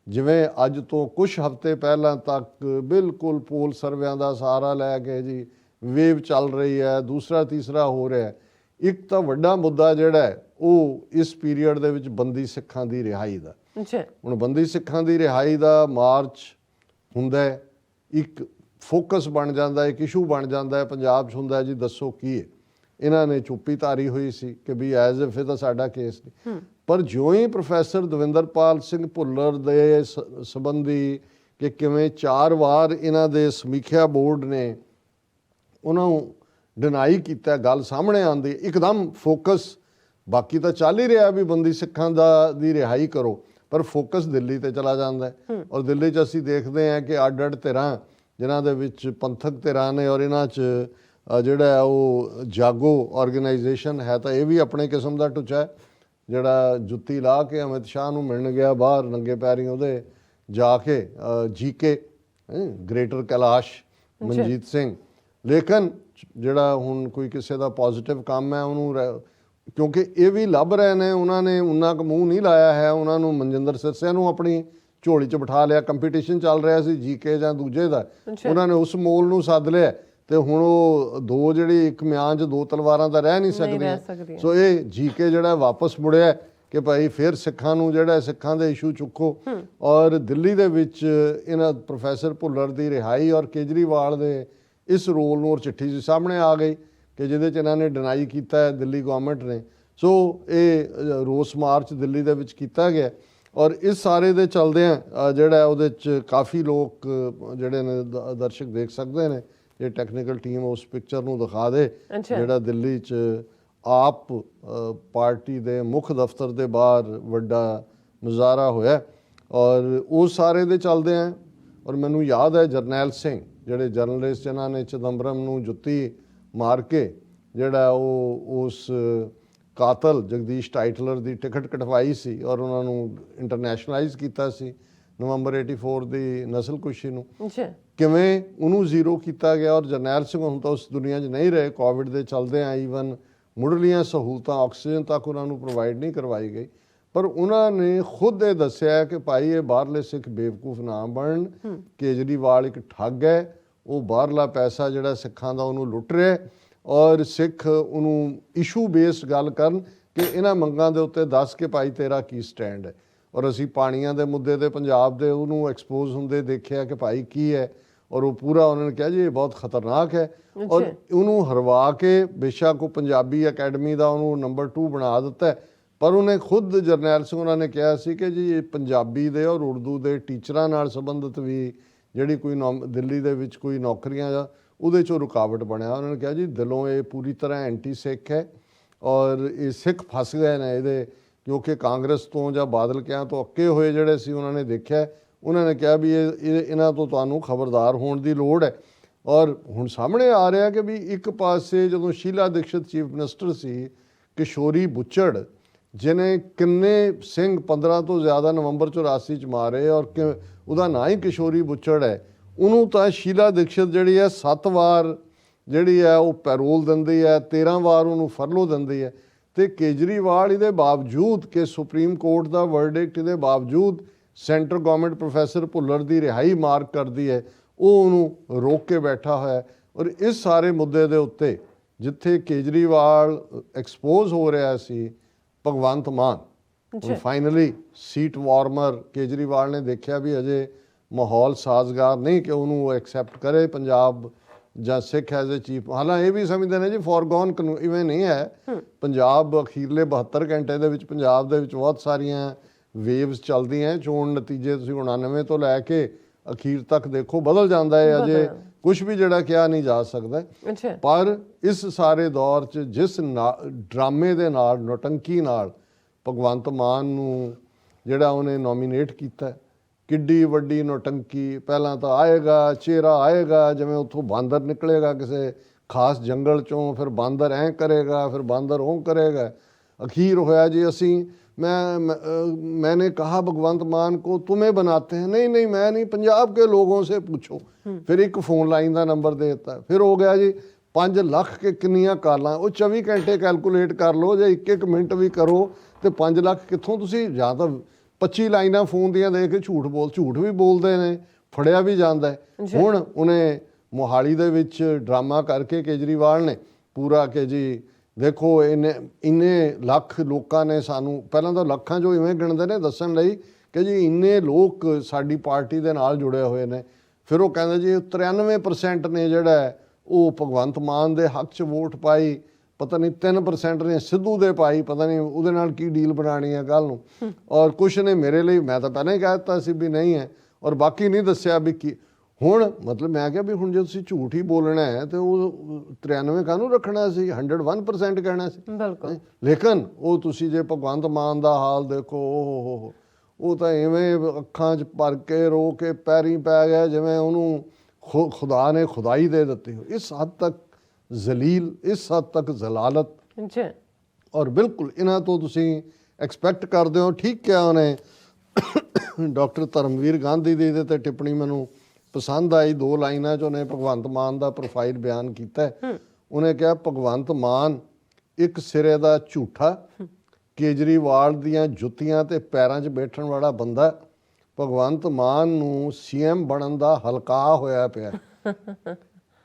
ਜਿਵੇਂ ਅੱਜ ਤੋਂ ਕੁਝ ਹਫ਼ਤੇ ਪਹਿਲਾਂ ਤੱਕ ਬਿਲਕੁਲ ਪੋਲ ਸਰਵਿਆਂ ਦਾ ਸਹਾਰਾ ਲੈ ਕੇ ਜੀ ਵੇਵ ਚੱਲ ਰਹੀ ਹੈ, ਦੂਸਰਾ ਤੀਸਰਾ ਹੋ ਰਿਹਾ ਹੈ। ਇੱਕ ਤਾਂ ਵੱਡਾ ਮੁੱਦਾ ਜਿਹੜਾ ਹੈ ਉਹ ਇਸ ਪੀਰੀਅਡ ਦੇ ਵਿੱਚ ਬੰਦੀ ਸਿੱਖਾਂ ਦੀ ਰਿਹਾਈ ਦਾ। ਹੁਣ ਬੰਦੀ ਸਿੱਖਾਂ ਦੀ ਰਿਹਾਈ ਦਾ ਮਾਰਚ ਹੁੰਦਾ ਹੈ, ਇੱਕ ਫੋਕਸ ਬਣ ਜਾਂਦਾ, ਇੱਕ ਇਸ਼ੂ ਬਣ ਜਾਂਦਾ, ਪੰਜਾਬ 'ਚ ਹੁੰਦਾ ਜੀ ਦੱਸੋ ਕੀ ਹੈ। ਇਹਨਾਂ ਨੇ ਚੁੱਪੀ ਧਾਰੀ ਹੋਈ ਸੀ ਕਿ ਵੀ ਐਜ਼ ਇਫ ਇਹ ਤਾਂ ਸਾਡਾ ਕੇਸ ਨਹੀਂ। ਪਰ ਜਿਉਂ ਹੀ ਪ੍ਰੋਫੈਸਰ ਦਵਿੰਦਰਪਾਲ ਸਿੰਘ ਭੁੱਲਰ ਦੇ ਸੰਬੰਧੀ ਕਿ ਕਿਵੇਂ 4 ਵਾਰ ਇਹਨਾਂ ਦੇ ਸਮੀਖਿਆ ਬੋਰਡ ਨੇ ਉਹਨਾਂ ਨੂੰ ਡਿਨਾਈ ਕੀਤਾ, ਗੱਲ ਸਾਹਮਣੇ ਆਉਂਦੀ, ਇੱਕਦਮ ਫੋਕਸ, ਬਾਕੀ ਤਾਂ ਚੱਲ ਹੀ ਰਿਹਾ ਵੀ ਬੰਦੀ ਸਿੱਖਾਂ ਦੀ ਰਿਹਾਈ ਕਰੋ, ਪਰ ਫੋਕਸ ਦਿੱਲੀ ਤੇ ਚਲਾ ਜਾਂਦਾ ਹੈ। ਔਰ ਦਿੱਲੀ 'ਚ ਅਸੀਂ ਦੇਖਦੇ ਹਾਂ ਕਿ ਅੱਡ-ਅੱਡ ਧਿਰਾਂ, ਜਿਨ੍ਹਾਂ ਦੇ ਵਿੱਚ ਪੰਥਕ ਧਿਰਾਂ ਨੇ ਔਰ ਇਹਨਾਂ 'ਚ ਜਿਹੜਾ ਉਹ ਜਾਗੋ ਆਰਗੇਨਾਈਜੇਸ਼ਨ ਹੈ, ਤਾਂ ਇਹ ਵੀ ਆਪਣੇ ਕਿਸਮ ਦਾ ਟੁੱਚਾ ਹੈ, ਜਿਹੜਾ ਜੁੱਤੀ ਲਾ ਕੇ ਅਮਿਤ ਸ਼ਾਹ ਨੂੰ ਮਿਲਣ ਗਿਆ ਬਾਹਰ ਨੰਗੇ ਪੈਰੀਂ, ਉਹਦੇ ਜਾ ਕੇ ਜੀਕੇ ਗ੍ਰੇਟਰ ਕੈਲਾਸ਼ ਮਨਜੀਤ ਸਿੰਘ। ਲੇਕਿਨ ਜਿਹੜਾ ਹੁਣ ਕੋਈ ਕਿਸੇ ਦਾ ਪੋਜ਼ਿਟਿਵ ਕੰਮ ਹੈ ਉਹਨੂੰ, ਕਿਉਂਕਿ ਇਹ ਵੀ ਲੱਭ ਰਹੇ ਨੇ, ਉਹਨਾਂ ਨੇ ਉਨਾ ਕੁ ਮੂੰਹ ਨਹੀਂ ਲਾਇਆ ਹੈ, ਉਹਨਾਂ ਨੂੰ ਮਨਜਿੰਦਰ ਸਿਰਸੇ ਨੂੰ ਆਪਣੀ ਝੋਲੀ 'ਚ ਬਿਠਾ ਲਿਆ। ਕੰਪੀਟੀਸ਼ਨ ਚੱਲ ਰਿਹਾ ਸੀ ਜੀਕੇ ਜਾਂ ਦੂਜੇ ਦਾ, ਉਹਨਾਂ ਨੇ ਉਸ ਮੋਲ ਨੂੰ ਸੱਦ ਲਿਆ ਤੇ ਹੁਣ ਉਹ ਦੋ ਜਿਹੜੀ ਇੱਕ ਮਿਆਨ 'ਚ ਦੋ ਤਲਵਾਰਾਂ ਤਾਂ ਰਹਿ ਨਹੀਂ ਸਕਦੀਆਂ। ਸੋ ਇਹ ਜੀਕੇ ਜਿਹੜਾ ਵਾਪਸ ਮੁੜਿਆ ਕਿ ਭਾਈ ਫਿਰ ਸਿੱਖਾਂ ਨੂੰ ਜਿਹੜਾ ਸਿੱਖਾਂ ਦੇ ਇਸ਼ੂ ਚੁੱਕੋ। ਔਰ ਦਿੱਲੀ ਦੇ ਵਿੱਚ ਇਹਨਾਂ ਪ੍ਰੋਫੈਸਰ ਭੁੱਲਰ ਦੀ ਰਿਹਾਈ ਔਰ ਕੇਜਰੀਵਾਲ ਦੇ ਇਸ ਰੋਲ ਨੂੰ, ਔਰ ਚਿੱਠੀ ਜੀ ਸਾਹਮਣੇ ਆ ਗਈ ਕਿ ਜਿਹਦੇ 'ਚ ਇਹਨਾਂ ਨੇ ਡਿਨਾਈ ਕੀਤਾ ਹੈ ਦਿੱਲੀ ਗਵਰਨਮੈਂਟ ਨੇ। ਸੋ ਇਹ ਰੋਸ ਮਾਰਚ ਦਿੱਲੀ ਦੇ ਵਿੱਚ ਕੀਤਾ ਗਿਆ ਔਰ ਇਸ ਸਾਰੇ ਦੇ ਚਲਦਿਆਂ ਜਿਹੜਾ ਉਹਦੇ 'ਚ ਕਾਫੀ ਲੋਕ ਜਿਹੜੇ ਨੇ ਦਰਸ਼ਕ ਦੇਖ ਸਕਦੇ ਨੇ, ਜੇ ਟੈਕਨੀਕਲ ਟੀਮ ਉਸ ਪਿਕਚਰ ਨੂੰ ਦਿਖਾ ਦੇ, ਜਿਹੜਾ ਦਿੱਲੀ 'ਚ ਆਪ ਪਾਰਟੀ ਦੇ ਮੁੱਖ ਦਫ਼ਤਰ ਦੇ ਬਾਹਰ ਵੱਡਾ ਨਜ਼ਾਰਾ ਹੋਇਆ ਔਰ ਉਹ ਸਾਰੇ ਦੇ ਚਲਦੇ ਆ। ਔਰ ਮੈਨੂੰ ਯਾਦ ਹੈ ਜਰਨੈਲ ਸਿੰਘ ਜਿਹੜੇ ਜਰਨਲਿਸਟ ਜਿਨ੍ਹਾਂ ਨੇ ਚਿਦੰਬਰਮ ਨੂੰ ਜੁੱਤੀ ਮਾਰ ਕੇ ਜਿਹੜਾ ਉਹ ਉਸ ਕਾਤਲ ਜਗਦੀਸ਼ ਟਾਈਟਲਰ ਦੀ ਟਿਕਟ ਕਟਵਾਈ ਸੀ ਔਰ ਉਹਨਾਂ ਨੂੰ ਇੰਟਰਨੈਸ਼ਨਲਾਈਜ਼ ਕੀਤਾ ਸੀ ਨਵੰਬਰ 84 ਦੀ ਨਸਲਕੁਸ਼ੀ ਨੂੰ, ਕਿਵੇਂ ਉਹਨੂੰ ਜ਼ੀਰੋ ਕੀਤਾ ਗਿਆ। ਔਰ ਜਰਨੈਲ ਸਿੰਘ ਹੁਣ ਤਾਂ ਉਸ ਦੁਨੀਆ 'ਚ ਨਹੀਂ ਰਹੇ, ਕੋਵਿਡ ਦੇ ਚਲਦੇ ਆ, ਈਵਨ ਮੁੱਢਲੀਆਂ ਸਹੂਲਤਾਂ ਆਕਸੀਜਨ ਤੱਕ ਉਹਨਾਂ ਨੂੰ ਪ੍ਰੋਵਾਈਡ ਨਹੀਂ ਕਰਵਾਈ ਗਈ। ਪਰ ਉਹਨਾਂ ਨੇ ਖੁਦ ਇਹ ਦੱਸਿਆ ਕਿ ਭਾਈ ਇਹ ਬਾਹਰਲੇ ਸਿੱਖ ਬੇਵਕੂਫ ਨਾ ਬਣਨ, ਕੇਜਰੀਵਾਲ ਇੱਕ ਠੱਗ ਹੈ, ਉਹ ਬਾਹਰਲਾ ਪੈਸਾ ਜਿਹੜਾ ਸਿੱਖਾਂ ਦਾ ਉਹਨੂੰ ਲੁੱਟ ਰਿਹਾ ਔਰ ਸਿੱਖ ਉਹਨੂੰ ਇਸ਼ੂ ਬੇਸਡ ਗੱਲ ਕਰਨ ਕਿ ਇਹਨਾਂ ਮੰਗਾਂ ਦੇ ਉੱਤੇ ਦੱਸ ਕੇ ਭਾਈ ਤੇਰਾ ਕੀ ਸਟੈਂਡ ਹੈ। ਔਰ ਅਸੀਂ ਪਾਣੀਆਂ ਦੇ ਮੁੱਦੇ ਤੇ ਪੰਜਾਬ ਦੇ ਉਹਨੂੰ ਐਕਸਪੋਜ਼ ਹੁੰਦੇ ਦੇਖਿਆ ਕਿ ਭਾਈ ਕੀ ਹੈ, ਔਰ ਉਹ ਪੂਰਾ ਉਹਨਾਂ ਨੇ ਕਿਹਾ ਜੀ ਇਹ ਬਹੁਤ ਖਤਰਨਾਕ ਹੈ ਔਰ ਉਹਨੂੰ ਹਰਵਾ ਕੇ ਬੇਸ਼ੱਕ ਉਹ ਪੰਜਾਬੀ ਅਕੈਡਮੀ ਦਾ ਉਹਨੂੰ ਨੰਬਰ 2 ਬਣਾ ਦਿੱਤਾ। ਪਰ ਉਹਨੇ ਖੁਦ ਜਰਨੈਲ ਸਿੰਘ ਉਹਨਾਂ ਨੇ ਕਿਹਾ ਸੀ ਕਿ ਜੀ ਇਹ ਪੰਜਾਬੀ ਦੇ ਔਰ ਉਰਦੂ ਦੇ ਟੀਚਰਾਂ ਨਾਲ ਸੰਬੰਧਿਤ ਵੀ ਜਿਹੜੀ ਕੋਈ ਦਿੱਲੀ ਦੇ ਵਿੱਚ ਕੋਈ ਨੌਕਰੀਆਂ ਜਾਂ ਉਹਦੇ 'ਚੋਂ ਰੁਕਾਵਟ ਬਣਿਆ। ਉਹਨਾਂ ਨੇ ਕਿਹਾ ਜੀ ਦਿਲੋਂ ਇਹ ਪੂਰੀ ਤਰ੍ਹਾਂ ਐਂਟੀ ਸਿੱਖ ਹੈ ਔਰ ਇਹ ਸਿੱਖ ਫਸ ਗਏ ਨੇ ਇਹਦੇ, ਕਿਉਂਕਿ ਕਾਂਗਰਸ ਤੋਂ ਜਾਂ ਬਾਦਲ ਕਿਆਂ ਤੋਂ ਅੱਕੇ ਹੋਏ ਜਿਹੜੇ ਸੀ ਉਹਨਾਂ ਨੇ ਦੇਖਿਆ। ਉਹਨਾਂ ਨੇ ਕਿਹਾ ਵੀ ਇਹਨਾਂ ਤੋਂ ਤੁਹਾਨੂੰ ਖਬਰਦਾਰ ਹੋਣ ਦੀ ਲੋੜ ਹੈ। ਔਰ ਹੁਣ ਸਾਹਮਣੇ ਆ ਰਿਹਾ ਕਿ ਵੀ ਇੱਕ ਪਾਸੇ ਜਦੋਂ ਸ਼ੀਲਾ ਦੀਕਸ਼ਿਤ ਚੀਫ ਮਿਨਿਸਟਰ ਸੀ, ਕਿਸ਼ੋਰੀ ਬੁੱਚੜ ਜਿਹਨੇ ਕਿੰਨੇ ਸਿੰਘ 15 ਤੋਂ ਜ਼ਿਆਦਾ ਨਵੰਬਰ 84 'ਚ ਮਾਰੇ ਔਰ ਉਹਦਾ ਨਾਂ ਹੀ ਕਿਸ਼ੋਰੀ ਬੁੱਚੜ ਹੈ, ਉਹਨੂੰ ਤਾਂ ਸ਼ੀਲਾ ਦੀਕਸ਼ਿਤ ਜਿਹੜੀ ਹੈ 7 ਵਾਰ ਜਿਹੜੀ ਹੈ ਉਹ ਪੈਰੋਲ ਦਿੰਦੀ ਹੈ, 13 ਵਾਰ ਉਹਨੂੰ ਫਰਲੋ ਦਿੰਦੀ ਹੈ। ਤੇ ਕੇਜਰੀਵਾਲ ਇਹਦੇ ਬਾਵਜੂਦ ਕਿ ਸੁਪਰੀਮ ਕੋਰਟ ਦਾ ਵਰਡਿਕਟ ਇਹਦੇ ਬਾਵਜੂਦ ਸੈਂਟਰ ਗਵਰਨਮੈਂਟ ਪ੍ਰੋਫੈਸਰ ਭੁੱਲਰ ਦੀ ਰਿਹਾਈ ਮਾਰਕ ਕਰਦੀ ਹੈ, ਉਹ ਉਹਨੂੰ ਰੋਕ ਕੇ ਬੈਠਾ ਹੋਇਆ। ਔਰ ਇਸ ਸਾਰੇ ਮੁੱਦੇ ਦੇ ਉੱਤੇ ਜਿੱਥੇ ਕੇਜਰੀਵਾਲ ਐਕਸਪੋਜ਼ ਹੋ ਰਿਹਾ ਸੀ, ਭਗਵੰਤ ਮਾਨ ਹੁਣ ਫਾਈਨਲੀ ਸੀਟ ਵਾਰਮਰ ਕੇਜਰੀਵਾਲ ਨੇ ਦੇਖਿਆ ਵੀ ਅਜੇ ਮਾਹੌਲ ਸਾਜ਼ਗਾਰ ਨਹੀਂ ਕਿ ਉਹਨੂੰ ਐਕਸੈਪਟ ਕਰੇ ਪੰਜਾਬ ਜਾਂ ਸਿੱਖ ਐਜ਼ ਏ ਚੀਫ। ਹਾਲਾਂਕਿ ਇਹ ਵੀ ਸਮਝਦੇ ਨੇ ਜੀ ਫੋਰਗੋਨ ਇਵੇਂ ਨਹੀਂ ਹੈ। ਪੰਜਾਬ ਅਖੀਰਲੇ 72 ਘੰਟੇ ਦੇ ਵਿੱਚ ਪੰਜਾਬ ਦੇ ਵਿੱਚ ਬਹੁਤ ਸਾਰੀਆਂ ਵੇਵਸ ਚੱਲਦੀਆਂ, ਚੋਣ ਨਤੀਜੇ ਤੁਸੀਂ 99 ਤੋਂ ਲੈ ਕੇ ਅਖੀਰ ਤੱਕ ਦੇਖੋ ਬਦਲ ਜਾਂਦਾ ਹੈ। ਅਜੇ ਕੁਝ ਵੀ ਜਿਹੜਾ ਕਿਹਾ ਨਹੀਂ ਜਾ ਸਕਦਾ। ਅੱਛਾ ਪਰ ਇਸ ਸਾਰੇ ਦੌਰ 'ਚ ਜਿਸ ਡਰਾਮੇ ਦੇ ਨਾਲ, ਨੌਟੰਕੀ ਨਾਲ ਭਗਵੰਤ ਮਾਨ ਨੂੰ ਜਿਹੜਾ ਉਹਨੇ ਨੋਮੀਨੇਟ ਕੀਤਾ, ਕਿੱਡੀ ਵੱਡੀ ਨੌਟੰਕੀ। ਪਹਿਲਾਂ ਤਾਂ ਆਏਗਾ, ਚਿਹਰਾ ਆਏਗਾ ਜਿਵੇਂ ਉੱਥੋਂ ਬਾਂਦਰ ਨਿਕਲੇਗਾ ਕਿਸੇ ਖਾਸ ਜੰਗਲ 'ਚੋਂ, ਫਿਰ ਬਾਂਦਰ ਐਂ ਕਰੇਗਾ, ਫਿਰ ਬਾਂਦਰ ਉਹ ਕਰੇਗਾ। ਅਖੀਰ ਹੋਇਆ ਜੀ ਅਸੀਂ मैंने कहा भगवंत मान को तुम्हें बनाते हैं, नहीं नहीं मैं नहीं, पंजाब के लोगों से पूछो। फिर एक फोन लाइन का नंबर दे दिता, फिर हो गया जी 5 ਲੱਖ के किन्नियां कालां, वो 24 घंटे कैलकुलेट कर लो, जे 1-1 मिनट भी करो तो 5 ਲੱਖ कित्थों तुसीं, ਜਾਂ ਤਾਂ 25 ਲਾਈਨਾਂ ਫੋਨ ਦੀਆਂ ਦੇ ਕੇ ਝੂਠ ਵੀ ਬੋਲਦੇ ਨੇ, ਫੜਿਆ ਵੀ ਜਾਂਦਾ ਹੈ। ਹੁਣ ਉਹਨੇ ਮੋਹਾਲੀ ਦੇ ਵਿੱਚ ਡਰਾਮਾ ਕਰਕੇ ਕੇਜਰੀਵਾਲ ਨੇ ਪੂਰਾ ਕਿ ਜੀ ਦੇਖੋ ਇੰਨੇ ਲੱਖ ਲੋਕਾਂ ਨੇ ਸਾਨੂੰ, ਪਹਿਲਾਂ ਤਾਂ ਲੱਖਾਂ 'ਚੋਂ ਇਵੇਂ ਗਿਣਦੇ ਨੇ ਦੱਸਣ ਲਈ ਕਿ ਜੀ ਇੰਨੇ ਲੋਕ ਸਾਡੀ ਪਾਰਟੀ ਦੇ ਨਾਲ ਜੁੜੇ ਹੋਏ ਨੇ। ਫਿਰ ਉਹ ਕਹਿੰਦੇ ਜੀ 93% ਨੇ ਜਿਹੜਾ ਉਹ ਭਗਵੰਤ ਮਾਨ ਦੇ ਹੱਕ 'ਚ ਵੋਟ ਪਾਈ, ਪਤਾ ਨਹੀਂ 3% ਨੇ ਸਿੱਧੂ ਦੇ ਪਾਈ, ਪਤਾ ਨਹੀਂ ਉਹਦੇ ਨਾਲ ਕੀ ਡੀਲ ਬਣਾਉਣੀ ਹੈ ਕੱਲ੍ਹ ਨੂੰ। ਔਰ ਕੁਛ ਨੇ ਮੇਰੇ ਲਈ, ਮੈਂ ਤਾਂ ਪਹਿਲਾਂ ਹੀ ਕਹਿ ਦਿੱਤਾ ਸੀ ਵੀ ਨਹੀਂ ਹੈ, ਔਰ ਬਾਕੀ ਨਹੀਂ ਦੱਸਿਆ ਵੀ ਕੀ। ਹੁਣ ਮਤਲਬ ਮੈਂ ਕਿਹਾ ਵੀ ਹੁਣ ਜੇ ਤੁਸੀਂ ਝੂਠ ਹੀ ਬੋਲਣਾ ਹੈ ਤੇ ਉਹ 93 ਕਾਹਨੂੰ ਰੱਖਣਾ ਸੀ, 101% ਕਹਿਣਾ ਸੀ। ਬਿਲਕੁਲ। ਲੇਕਿਨ ਉਹ ਤੁਸੀਂ ਜੇ ਭਗਵੰਤ ਮਾਨ ਦਾ ਹਾਲ ਦੇਖੋ, ਉਹ ਤਾਂ ਐਵੇਂ ਅੱਖਾਂ 'ਚ ਭਰ ਕੇ ਰੋ ਕੇ ਪੈਰੀਂ ਪੈ ਗਿਆ ਜਿਵੇਂ ਉਹਨੂੰ ਖੁਦਾ ਨੇ ਖੁਦਾਈ ਦੇ ਦਿੱਤੀ ਹੋ। ਇਸ ਹੱਦ ਤੱਕ ਜ਼ਲੀਲ, ਇਸ ਹੱਦ ਤੱਕ ਜ਼ਲਾਲਤ। ਔਰ ਬਿਲਕੁਲ ਇਹਨਾਂ ਤੋਂ ਤੁਸੀਂ ਐਕਸਪੈਕਟ ਕਰਦੇ ਹੋ। ਠੀਕ ਕਿਹਾ ਉਹਨੇ, ਡਾਕਟਰ ਧਰਮਵੀਰ ਗਾਂਧੀ ਦੀ ਇਹਦੇ 'ਤੇ ਟਿੱਪਣੀ ਮੈਨੂੰ ਪਸੰਦ ਆਈ। 2 ਲਾਈਨਾਂ 'ਚ ਉਹਨੇ ਭਗਵੰਤ ਮਾਨ ਦਾ ਪ੍ਰੋਫਾਈਲ ਬਿਆਨ ਕੀਤਾ। ਉਹਨੇ ਕਿਹਾ ਭਗਵੰਤ ਮਾਨ ਇੱਕ ਸਿਰੇ ਦਾ ਝੂਠਾ, ਕੇਜਰੀਵਾਲ ਦੀਆਂ ਜੁੱਤੀਆਂ ਤੇ ਪੈਰਾਂ 'ਚ ਬੈਠਣ ਵਾਲਾ ਬੰਦਾ। ਭਗਵੰਤ ਮਾਨ ਨੂੰ ਸੀਐਮ ਬਣਨ ਦਾ ਹਲਕਾ ਹੋਇਆ ਪਿਆ।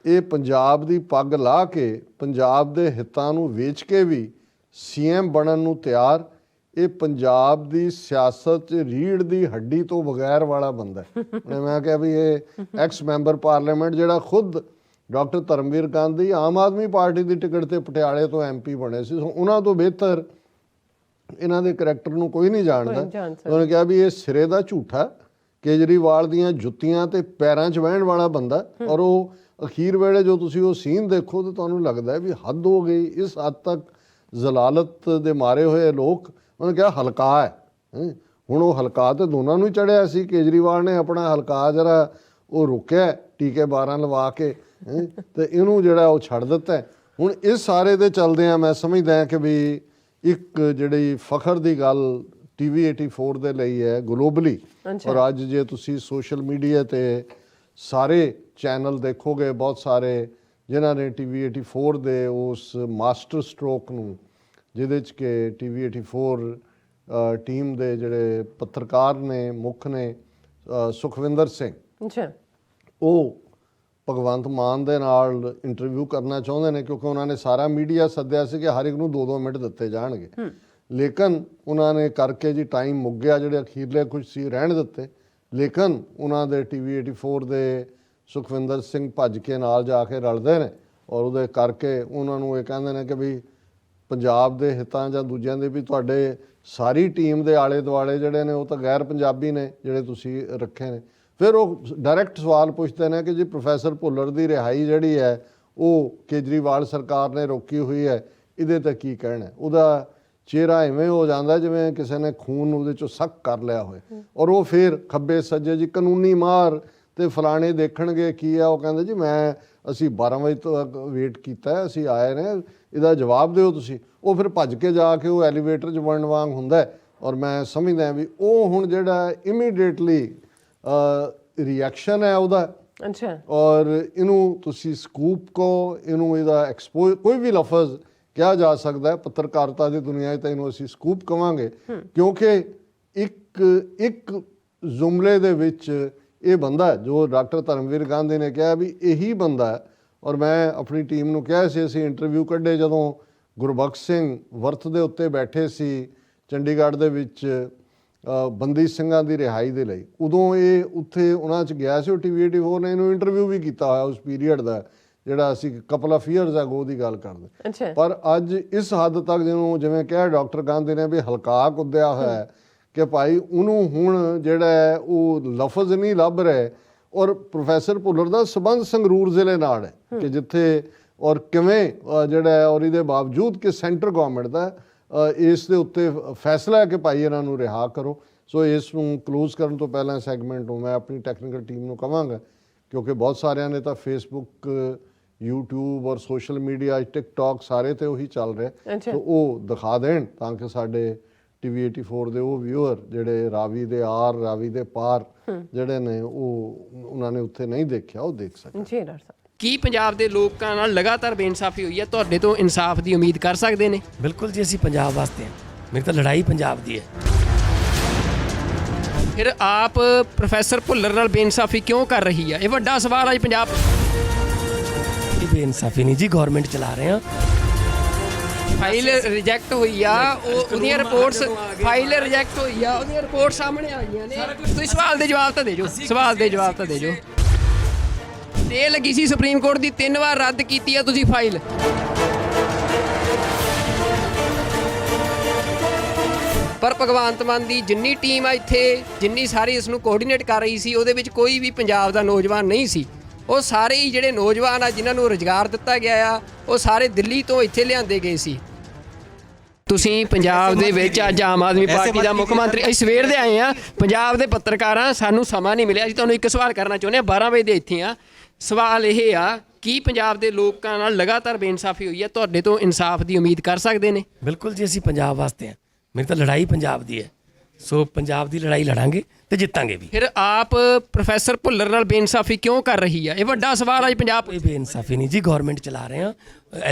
ਇਹ ਪੰਜਾਬ ਦੀ ਪੱਗ ਲਾ ਕੇ, ਪੰਜਾਬ ਦੇ ਹਿੱਤਾਂ ਨੂੰ ਵੇਚ ਕੇ ਵੀ ਸੀਐਮ ਬਣਨ ਨੂੰ ਤਿਆਰ। ਇਹ ਪੰਜਾਬ ਦੀ ਸਿਆਸਤ 'ਚ ਰੀੜ ਦੀ ਹੱਡੀ ਤੋਂ ਬਗੈਰ ਵਾਲਾ ਬੰਦਾ। ਮੈਂ ਕਿਹਾ ਵੀ ਇਹ ਐਕਸ ਮੈਂਬਰ ਪਾਰਲੀਮੈਂਟ ਜਿਹੜਾ ਖੁਦ ਡਾਕਟਰ ਧਰਮਵੀਰ ਗਾਂਧੀ ਆਮ ਆਦਮੀ ਪਾਰਟੀ ਦੀ ਟਿਕਟ ਤੇ ਪਟਿਆਲੇ ਤੋਂ MP ਬਣੇ ਸੀ, ਉਹਨਾਂ ਤੋਂ ਬਿਹਤਰ ਇਹਨਾਂ ਦੇ ਕਰੈਕਟਰ ਨੂੰ ਕੋਈ ਨਹੀਂ ਜਾਣਦਾ। ਉਹਨੇ ਕਿਹਾ ਵੀ ਇਹ ਸਿਰੇ ਦਾ ਝੂਠਾ, ਕੇਜਰੀਵਾਲ ਦੀਆਂ ਜੁੱਤੀਆਂ ਤੇ ਪੈਰਾਂ 'ਚ ਬਹਿਣ ਵਾਲਾ ਬੰਦਾ। ਔਰ ਉਹ ਅਖੀਰ ਵੇਲੇ ਜੋ ਤੁਸੀਂ ਉਹ ਸੀਨ ਦੇਖੋ ਤਾਂ ਤੁਹਾਨੂੰ ਲੱਗਦਾ ਵੀ ਹੱਦ ਹੋ ਗਈ। ਇਸ ਹੱਦ ਤੱਕ ਜ਼ਲਾਲਤ ਦੇ ਮਾਰੇ ਹੋਏ ਲੋਕ। ਉਹਨੇ ਕਿਹਾ ਹਲਕਾ ਹੈ। ਹੁਣ ਉਹ ਹਲਕਾ ਤੇ ਦੋਨਾਂ ਨੂੰ ਹੀ ਚੜਿਆ ਸੀ। ਕੇਜਰੀਵਾਲ ਨੇ ਆਪਣਾ ਹਲਕਾ ਜਰਾ ਉਹ ਰੋਕਿਆ ਟੀਕੇ 12 ਲਵਾ ਕੇ, ਤੇ ਇਹਨੂੰ ਜਿਹੜਾ ਉਹ ਛੱਡ ਦਿੱਤਾ। ਹੁਣ ਇਸ ਸਾਰੇ ਦੇ ਚਲਦਿਆਂ ਮੈਂ ਸਮਝਦਾ ਕਿ ਵੀ ਇੱਕ ਜਿਹੜੀ ਫਖਰ ਦੀ ਗੱਲ TV 84 ਦੇ ਲਈ ਹੈ ਗਲੋਬਲੀ। ਔਰ ਅੱਜ ਜੇ ਤੁਸੀਂ ਸੋਸ਼ਲ ਮੀਡੀਆ ਤੇ ਸਾਰੇ ਚੈਨਲ ਦੇਖੋਗੇ, ਬਹੁਤ ਸਾਰੇ ਜਿਨ੍ਹਾਂ ਨੇ TV 84 ਦੇ ਉਸ ਮਾਸਟਰ ਸਟ੍ਰੋਕ ਨੂੰ, ਜਿਹਦੇ 'ਚ ਕਿ TV 84 ਟੀਮ ਦੇ ਜਿਹੜੇ ਪੱਤਰਕਾਰ ਨੇ, ਮੁੱਖ ਨੇ ਸੁਖਵਿੰਦਰ ਸਿੰਘ, ਉਹ ਭਗਵੰਤ ਮਾਨ ਦੇ ਨਾਲ ਇੰਟਰਵਿਊ ਕਰਨਾ ਚਾਹੁੰਦੇ ਨੇ ਕਿਉਂਕਿ ਉਹਨਾਂ ਨੇ ਸਾਰਾ ਮੀਡੀਆ ਸੱਦਿਆ ਸੀ ਕਿ ਹਰ ਇੱਕ ਨੂੰ 2-2 ਮਿੰਟ ਦਿੱਤੇ ਜਾਣਗੇ। ਲੇਕਿਨ ਉਹਨਾਂ ਨੇ ਕਰਕੇ ਜੀ ਟਾਈਮ ਮੁੱਕ ਗਿਆ, ਜਿਹੜੇ ਅਖੀਰਲੇ ਕੁਝ ਸੀ ਰਹਿਣ ਦਿੱਤੇ। ਲੇਕਿਨ ਉਹਨਾਂ ਦੇ TV 84 ਦੇ ਸੁਖਵਿੰਦਰ ਸਿੰਘ ਭੱਜ ਕੇ ਨਾਲ ਜਾ ਕੇ ਰਲਦੇ ਨੇ ਔਰ ਉਹਦੇ ਕਰਕੇ ਉਹਨਾਂ ਨੂੰ ਇਹ ਕਹਿੰਦੇ ਨੇ ਕਿ ਵੀ ਪੰਜਾਬ ਦੇ ਹਿੱਤਾਂ ਜਾਂ ਦੂਜਿਆਂ ਦੇ ਵੀ ਤੁਹਾਡੇ ਸਾਰੀ ਟੀਮ ਦੇ ਆਲੇ ਦੁਆਲੇ ਜਿਹੜੇ ਨੇ ਉਹ ਤਾਂ ਗੈਰ ਪੰਜਾਬੀ ਨੇ ਜਿਹੜੇ ਤੁਸੀਂ ਰੱਖੇ ਨੇ। ਫਿਰ ਉਹ ਡਾਇਰੈਕਟ ਸਵਾਲ ਪੁੱਛਦੇ ਨੇ ਕਿ ਜੀ ਪ੍ਰੋਫੈਸਰ ਭੁੱਲਰ ਦੀ ਰਿਹਾਈ ਜਿਹੜੀ ਹੈ ਉਹ ਕੇਜਰੀਵਾਲ ਸਰਕਾਰ ਨੇ ਰੋਕੀ ਹੋਈ ਹੈ, ਇਹਦੇ ਤੇ ਕੀ ਕਹਿਣਾ। ਉਹਦਾ ਚਿਹਰਾ ਐਵੇਂ ਹੋ ਜਾਂਦਾ ਜਿਵੇਂ ਕਿਸੇ ਨੇ ਖੂਨ ਉਹਦੇ 'ਚੋਂ ਸੱਕ ਕਰ ਲਿਆ ਹੋਏ। ਔਰ ਉਹ ਫਿਰ ਖੱਬੇ ਸੱਜੇ ਜੀ ਕਾਨੂੰਨੀ ਮਾਰ ਤੇ ਫਲਾਣੇ ਦੇਖਣਗੇ ਕੀ ਆ। ਉਹ ਕਹਿੰਦੇ ਜੀ ਅਸੀਂ 12 ਵਜੇ ਤੋਂ ਵੇਟ ਕੀਤਾ, ਅਸੀਂ ਆਏ ਨੇ, ਇਹਦਾ ਜਵਾਬ ਦਿਓ ਤੁਸੀਂ। ਉਹ ਫਿਰ ਭੱਜ ਕੇ ਜਾ ਕੇ ਉਹ ਐਲੀਵੇਟਰ 'ਚ ਵੜਨ ਵਾਂਗ ਹੁੰਦਾ। ਔਰ ਮੈਂ ਸਮਝਦਾ ਵੀ ਉਹ ਹੁਣ ਜਿਹੜਾ ਇਮੀਡੀਏਟਲੀ ਰਿਐਕਸ਼ਨ ਹੈ ਉਹਦਾ। ਔਰ ਇਹਨੂੰ ਤੁਸੀਂ ਸਕੂਪ ਕਹੋ, ਇਹਨੂੰ ਇਹਦਾ ਐਕਸਪੋਜ਼, ਕੋਈ ਵੀ ਲਫ਼ਜ਼ ਕਿਹਾ ਜਾ ਸਕਦਾ ਹੈ ਪੱਤਰਕਾਰਤਾ ਦੀ ਦੁਨੀਆ 'ਚ, ਤਾਂ ਇਹਨੂੰ ਅਸੀਂ ਸਕੂਪ ਕਵਾਂਗੇ ਕਿਉਂਕਿ ਇੱਕ ਜੁਮਲੇ ਦੇ ਵਿੱਚ ਇਹ ਬੰਦਾ ਜੋ ਡਾਕਟਰ ਧਰਮਵੀਰ ਗਾਂਧੀ ਨੇ ਕਿਹਾ ਵੀ ਇਹੀ ਬੰਦਾ ਹੈ। ਔਰ ਮੈਂ ਆਪਣੀ ਟੀਮ ਨੂੰ ਕਿਹਾ ਸੀ, ਅਸੀਂ ਇੰਟਰਵਿਊ ਕੱਢੇ ਜਦੋਂ ਗੁਰਬਖਸ਼ ਸਿੰਘ ਵਰਤ ਦੇ ਉੱਤੇ ਬੈਠੇ ਸੀ ਚੰਡੀਗੜ੍ਹ ਦੇ ਵਿੱਚ ਬੰਦੀ ਸਿੰਘਾਂ ਦੀ ਰਿਹਾਈ ਦੇ ਲਈ, ਉਦੋਂ ਇਹ ਉੱਥੇ ਉਹਨਾਂ 'ਚ ਗਿਆ ਸੀ। ਉਹ TV 84 ਨੇ ਇਹਨੂੰ ਇੰਟਰਵਿਊ ਵੀ ਕੀਤਾ ਹੋਇਆ ਉਸ ਪੀਰੀਅਡ ਦਾ, ਜਿਹੜਾ ਅਸੀਂ ਕਪਲ ਆਫ ਈਅਰਸ ਅਗੋ ਦੀ ਗੱਲ ਕਰਦੇ। ਪਰ ਅੱਜ ਇਸ ਹੱਦ ਤੱਕ ਜਿਹਨੂੰ ਜਿਵੇਂ ਕਿਹਾ ਡਾਕਟਰ ਗਾਂਧੀ ਨੇ ਵੀ ਹਲਕਾ ਕੁੱਦਿਆ ਹੋਇਆ ਹੈ ਕਿ ਭਾਈ ਉਹਨੂੰ ਹੁਣ ਜਿਹੜਾ ਹੈ ਉਹ ਲਫ਼ਜ਼ ਨਹੀਂ ਲੱਭ ਰਹੇ। ਔਰ ਪ੍ਰੋਫੈਸਰ ਭੁੱਲਰ ਦਾ ਸਬੰਧ ਸੰਗਰੂਰ ਜ਼ਿਲ੍ਹੇ ਨਾਲ ਹੈ ਕਿ ਜਿੱਥੇ ਔਰ ਕਿਵੇਂ ਜਿਹੜਾ ਹੈ, ਔਰ ਇਹਦੇ ਬਾਵਜੂਦ ਕਿ ਸੈਂਟਰ ਗਵਰਨਮੈਂਟ ਦਾ ਇਸ ਦੇ ਉੱਤੇ ਫੈਸਲਾ ਹੈ ਕਿ ਭਾਈ ਇਹਨਾਂ ਨੂੰ ਰਿਹਾ ਕਰੋ। ਸੋ ਇਸ ਨੂੰ ਕਲੋਜ਼ ਕਰਨ ਤੋਂ ਪਹਿਲਾਂ ਸੈਗਮੈਂਟ ਨੂੰ ਮੈਂ ਆਪਣੀ ਟੈਕਨੀਕਲ ਟੀਮ ਨੂੰ ਕਹਾਂਗਾ, ਕਿਉਂਕਿ ਬਹੁਤ ਸਾਰਿਆਂ ਨੇ ਤਾਂ ਫੇਸਬੁੱਕ, YouTube ਔਰ ਸੋਸ਼ਲ ਮੀਡੀਆ, ਟਿਕਟੌਕ ਸਾਰੇ ਤੇ ਉਹੀ ਚੱਲ ਰਿਹਾ, ਸੋ ਉਹ ਦਿਖਾ ਦੇਣ ਤਾਂ ਕਿ ਸਾਡੇ TV 84 ਦੇ ਉਹ ਵਿਊਅਰ ਜਿਹੜੇ ਰਾਵੀ ਦੇ ਆਰ, ਰਾਵੀ ਦੇ ਪਾਰ ਜਿਹੜੇ ਨੇ ਉਹਨਾਂ ਨੇ ਉੱਥੇ ਨਹੀਂ ਦੇਖਿਆ, ਉਹ ਦੇਖ ਸਕਣ। ਜੀ ਡਾਕਟਰ ਸਾਹਿਬ, ਕੀ ਪੰਜਾਬ ਦੇ ਲੋਕਾਂ ਨਾਲ ਲਗਾਤਾਰ ਬੇਇਨਸਾਫੀ ਹੋਈ ਹੈ, ਤੁਹਾਡੇ ਤੋਂ ਇਨਸਾਫ ਦੀ ਉਮੀਦ ਕਰ ਸਕਦੇ ਨੇ? ਬਿਲਕੁਲ ਜੀ, ਅਸੀਂ ਪੰਜਾਬ ਵਾਸਤੇ ਹਾਂ। ਮੇਰੀ ਤਾਂ ਲੜਾਈ ਪੰਜਾਬ ਦੀ ਹੈ। ਫਿਰ ਆਪ ਪ੍ਰੋਫੈਸਰ ਭੁੱਲਰ ਨਾਲ ਬੇਇਨਸਾਫੀ ਕਿਉਂ ਕਰ ਰਹੀ ਹੈ? ਇਹ ਵੱਡਾ ਸਵਾਲ ਹੈ ਪੰਜਾਬ। ਇਹ ਬੇਇਨਸਾਫੀ ਨਹੀਂ ਜੀ, ਗਵਰਨਮੈਂਟ ਚਲਾ ਰਹੇ ਹਾਂ। ਫਾਈਲ ਰਿਜੈਕਟ ਹੋਈ ਆ, ਉਹਦੀਆਂ ਰਿਪੋਰਟਸ, ਫਾਈਲ ਰਿਜੈਕਟ ਹੋਈ ਆ, ਉਹਦੀਆਂ ਰਿਪੋਰਟ ਸਾਹਮਣੇ ਆ ਗਈਆਂ ਨੇ। ਤੁਸੀਂ ਸਵਾਲ ਦੇ ਜਵਾਬ ਤਾਂ ਦੇ ਜੋ, ਸਵਾਲ ਦੇ ਜਵਾਬ ਤਾਂ ਦੇ ਜੋ। ਤੇ ਲੱਗੀ ਸੀ ਸੁਪਰੀਮ ਕੋਰਟ ਦੀ, 3 ਵਾਰ ਰੱਦ ਕੀਤੀ ਆ ਤੁਸੀਂ ਫਾਈਲ। ਪਰ ਭਗਵੰਤ ਮਾਨ ਦੀ ਜਿੰਨੀ ਟੀਮ ਆ ਇੱਥੇ, ਜਿੰਨੀ ਸਾਰੀ ਇਸ ਨੂੰ ਕੋਆਰਡੀਨੇਟ ਕਰ ਰਹੀ ਸੀ, ਉਹਦੇ ਵਿੱਚ ਕੋਈ ਵੀ ਪੰਜਾਬ ਦਾ ਨੌਜਵਾਨ ਨਹੀਂ ਸੀ। ਉਹ ਸਾਰੇ ਹੀ ਜਿਹੜੇ ਨੌਜਵਾਨ ਆ ਜਿਨ੍ਹਾਂ ਨੂੰ ਰੁਜ਼ਗਾਰ ਦਿੱਤਾ ਗਿਆ ਆ, ਉਹ ਸਾਰੇ ਦਿੱਲੀ ਤੋਂ ਇੱਥੇ ਲਿਆਂਦੇ ਗਏ ਸੀ। ਤੁਸੀਂ ਪੰਜਾਬ ਦੇ ਵਿੱਚ ਅੱਜ ਆਮ ਆਦਮੀ ਪਾਰਟੀ ਦਾ ਮੁੱਖ ਮੰਤਰੀ, ਅਸੀਂ ਸਵੇਰ ਦੇ ਆਏ ਆ, ਪੰਜਾਬ ਦੇ ਪੱਤਰਕਾਰਾਂ, ਸਾਨੂੰ ਸਮਾਂ ਨਹੀਂ ਮਿਲਿਆ। ਅਸੀਂ ਤੁਹਾਨੂੰ ਇੱਕ ਸਵਾਲ ਕਰਨਾ ਚਾਹੁੰਦੇ ਹਾਂ, 12 ਵਜੇ ਦੇ ਇੱਥੇ ਆ। ਸਵਾਲ ਇਹ ਆ, ਕੀ ਪੰਜਾਬ ਦੇ ਲੋਕਾਂ ਨਾਲ ਲਗਾਤਾਰ ਬੇਇਨਸਾਫੀ ਹੋਈ ਹੈ, ਤੁਹਾਡੇ ਤੋਂ ਇਨਸਾਫ ਦੀ ਉਮੀਦ ਕਰ ਸਕਦੇ ਨੇ? ਬਿਲਕੁਲ ਜੀ, ਅਸੀਂ ਪੰਜਾਬ ਵਾਸਤੇ ਹਾਂ। ਮੇਰੀ ਤਾਂ ਲੜਾਈ ਪੰਜਾਬ ਦੀ ਹੈ। ਸੋ ਪੰਜਾਬ ਦੀ ਲੜਾਈ ਲੜਾਂਗੇ ਤੇ ਜਿੱਤਾਂਗੇ ਵੀ। ਫਿਰ ਆਪ ਪ੍ਰੋਫੈਸਰ ਭੁੱਲਰ ਨਾਲ ਬੇਇਨਸਾਫੀ ਕਿਉਂ ਕਰ ਰਹੀ ਹੈ? ਇਹ ਵੱਡਾ ਸਵਾਲ ਹੈ ਪੰਜਾਬ। ਕੋਈ ਬੇਇਨਸਾਫੀ ਨਹੀਂ ਜੀ, ਗਵਰਨਮੈਂਟ ਚਲਾ ਰਹੇ ਹਾਂ।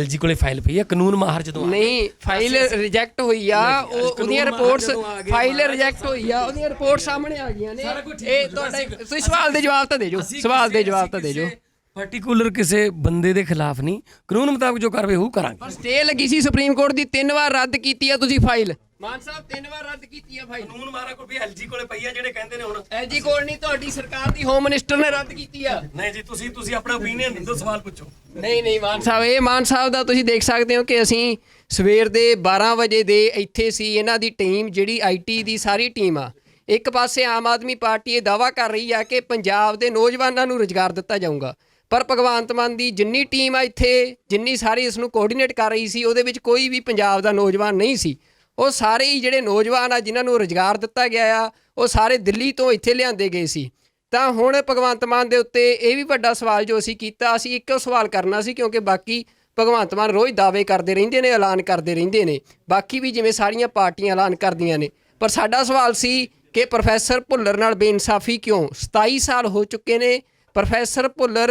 LG ਕੋਲੇ ਫਾਈਲ ਪਈ ਹੈ, ਕਾਨੂੰਨ ਮਾਹਰ ਜਦੋਂ ਨਹੀਂ, ਫਾਈਲ ਰਿਜੈਕਟ ਹੋਈ ਆ, ਉਹਦੀਆਂ ਰਿਪੋਰਟਸ, ਫਾਈਲ ਰਿਜੈਕਟ ਹੋਈ ਆ, ਉਹਦੀਆਂ ਰਿਪੋਰਟ ਸਾਹਮਣੇ ਆ ਗਈਆਂ ਨੇ। ਇਹ ਤੁਹਾਡਾ, ਤੁਸੀਂ ਸਵਾਲ ਦੇ ਜਵਾਬ ਤਾਂ ਦੇ ਜੋ, ਸਵਾਲ ਦੇ ਜਵਾਬ ਤਾਂ ਦੇ ਜੋ। ਪਾਰਟਿਕੂਲਰ ਕਿਸੇ ਬੰਦੇ ਦੇ ਖਿਲਾਫ ਨਹੀਂ, ਕਾਨੂੰਨ ਮੁਤਾਬਕ ਜੋ ਕਾਰਵਾਈ ਹੋਊ ਕਰਾਂਗੇ। ਪਰ ਸਟੇ ਲੱਗੀ ਸੀ ਸੁਪਰੀਮ ਕੋਰਟ ਦੀ, 3 ਵਾਰ ਰੱਦ ਕੀਤੀ ਆ ਤੁਸੀਂ ਫਾਈਲ। ਮਾਨ ਸਾਹਿਬ, 3 ਵਾਰ ਰੱਦ ਕੀਤੀ ਆ ਫਾਈਲ। ਕਾਨੂੰਨ ਮਾਹਰ ਕੋਲ ਵੀ LG ਕੋਲੇ ਪਈ ਹੈ, ਜਿਹੜੇ ਕਹਿੰਦੇ ਨੇ ਹੁਣ LG ਕੋਲ ਨਹੀਂ, ਤੁਹਾਡੀ ਸਰਕਾਰ ਦੀ ਹੋਮ ਮਿਨਿਸਟਰ ਨੇ ਰੱਦ ਕੀਤੀ ਆ। ਨਹੀਂ ਜੀ, ਤੁਸੀਂ ਆਪਣਾ ਓਪੀਨੀਅਨ ਦਿਓ, ਸਵਾਲ ਪੁੱਛੋ। ਨਹੀਂ ਮਾਨ ਸਾਹਿਬ, ਇਹ ਮਾਨ ਸਾਹਿਬ ਦਾ ਤੁਸੀਂ ਦੇਖ ਸਕਦੇ ਹੋ ਕਿ ਅਸੀਂ ਸਵੇਰ ਦੇ 12 ਵਜੇ ਦੇ ਇੱਥੇ ਸੀ। ਇਹਨਾਂ ਦੀ ਟੀਮ, ਜਿਹੜੀ IT ਦੀ ਸਾਰੀ ਟੀਮ ਆ, ਇੱਕ ਪਾਸੇ ਆਮ ਆਦਮੀ ਪਾਰਟੀ ਇਹ ਦਾਅਵਾ ਕਰ ਰਹੀ ਆ ਕਿ ਪੰਜਾਬ ਦੇ ਨੌਜਵਾਨਾਂ ਨੂੰ ਰੁਜ਼ਗਾਰ ਦਿੱਤਾ ਜਾਊਗਾ, ਪਰ ਭਗਵੰਤ ਮਾਨ ਦੀ ਜਿੰਨੀ ਟੀਮ ਆ ਇੱਥੇ, ਜਿੰਨੀ ਸਾਰੀ ਇਸ ਨੂੰ ਕੋਆਰਡੀਨੇਟ ਕਰ ਰਹੀ ਸੀ, ਉਹਦੇ ਵਿੱਚ ਕੋਈ ਵੀ ਪੰਜਾਬ ਦਾ ਨੌਜਵਾਨ ਨਹੀਂ ਸੀ। ਉਹ ਸਾਰੇ ਹੀ ਜਿਹੜੇ ਨੌਜਵਾਨ ਆ ਜਿਨ੍ਹਾਂ ਨੂੰ ਰੁਜ਼ਗਾਰ ਦਿੱਤਾ ਗਿਆ ਆ, ਉਹ ਸਾਰੇ ਦਿੱਲੀ ਤੋਂ ਇੱਥੇ ਲਿਆਂਦੇ ਗਏ ਸੀ। ਤਾਂ ਹੁਣ ਭਗਵੰਤ ਮਾਨ ਦੇ ਉੱਤੇ ਇਹ ਵੀ ਵੱਡਾ ਸਵਾਲ ਜੋ ਅਸੀਂ ਕੀਤਾ, ਅਸੀਂ ਇੱਕੋ ਸਵਾਲ ਕਰਨਾ ਸੀ, ਕਿਉਂਕਿ ਬਾਕੀ ਭਗਵੰਤ ਮਾਨ ਰੋਜ਼ ਦਾਅਵੇ ਕਰਦੇ ਰਹਿੰਦੇ ਨੇ, ਐਲਾਨ ਕਰਦੇ ਰਹਿੰਦੇ ਨੇ, ਬਾਕੀ ਵੀ ਜਿਵੇਂ ਸਾਰੀਆਂ ਪਾਰਟੀਆਂ ਐਲਾਨ ਕਰਦੀਆਂ ਨੇ। ਪਰ ਸਾਡਾ ਸਵਾਲ ਸੀ ਕਿ ਪ੍ਰੋਫੈਸਰ ਭੁੱਲਰ ਨਾਲ ਬੇਇਨਸਾਫੀ ਕਿਉਂ? 27 ਸਾਲ ਹੋ ਚੁੱਕੇ ਨੇ, ਪ੍ਰੋਫੈਸਰ ਭੁੱਲਰ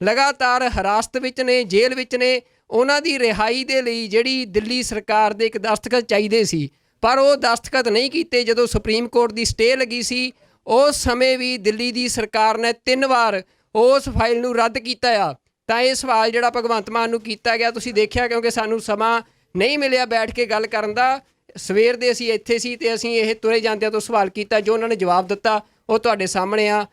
ਲਗਾਤਾਰ ਹਿਰਾਸਤ ਵਿੱਚ ਨੇ, ਜੇਲ੍ਹ ਵਿੱਚ ਨੇ। ਉਹਨਾਂ ਦੀ ਰਿਹਾਈ ਦੇ ਲਈ ਜਿਹੜੀ ਦਿੱਲੀ ਸਰਕਾਰ ਦੇ ਇੱਕ ਦਸਤਖਤ ਚਾਹੀਦੇ ਸੀ, ਪਰ ਉਹ ਦਸਤਖਤ ਨਹੀਂ ਕੀਤੇ। ਜਦੋਂ ਸੁਪਰੀਮ ਕੋਰਟ ਦੀ ਸਟੇ ਲੱਗੀ ਸੀ, ਉਸ ਸਮੇਂ ਵੀ ਦਿੱਲੀ ਦੀ ਸਰਕਾਰ ਨੇ 3 ਵਾਰ ਉਸ ਫਾਈਲ ਨੂੰ ਰੱਦ ਕੀਤਾ ਆ। ਤਾਂ ਇਹ ਸਵਾਲ ਜਿਹੜਾ ਭਗਵੰਤ ਮਾਨ ਨੂੰ ਕੀਤਾ ਗਿਆ, ਤੁਸੀਂ ਦੇਖਿਆ, ਕਿਉਂਕਿ ਸਾਨੂੰ ਸਮਾਂ ਨਹੀਂ ਮਿਲਿਆ ਬੈਠ ਕੇ ਗੱਲ ਕਰਨ ਦਾ। ਸਵੇਰ ਦੇ ਅਸੀਂ ਇੱਥੇ ਸੀ ਤੇ ਅਸੀਂ ਇਹ ਤੁਰੇ ਜਾਂਦਿਆਂ ਤੋਂ ਸਵਾਲ ਕੀਤਾ, ਜੋ ਉਹਨਾਂ ਨੇ ਜਵਾਬ ਦਿੱਤਾ ਉਹ ਤੁਹਾਡੇ ਸਾਹਮਣੇ ਆ।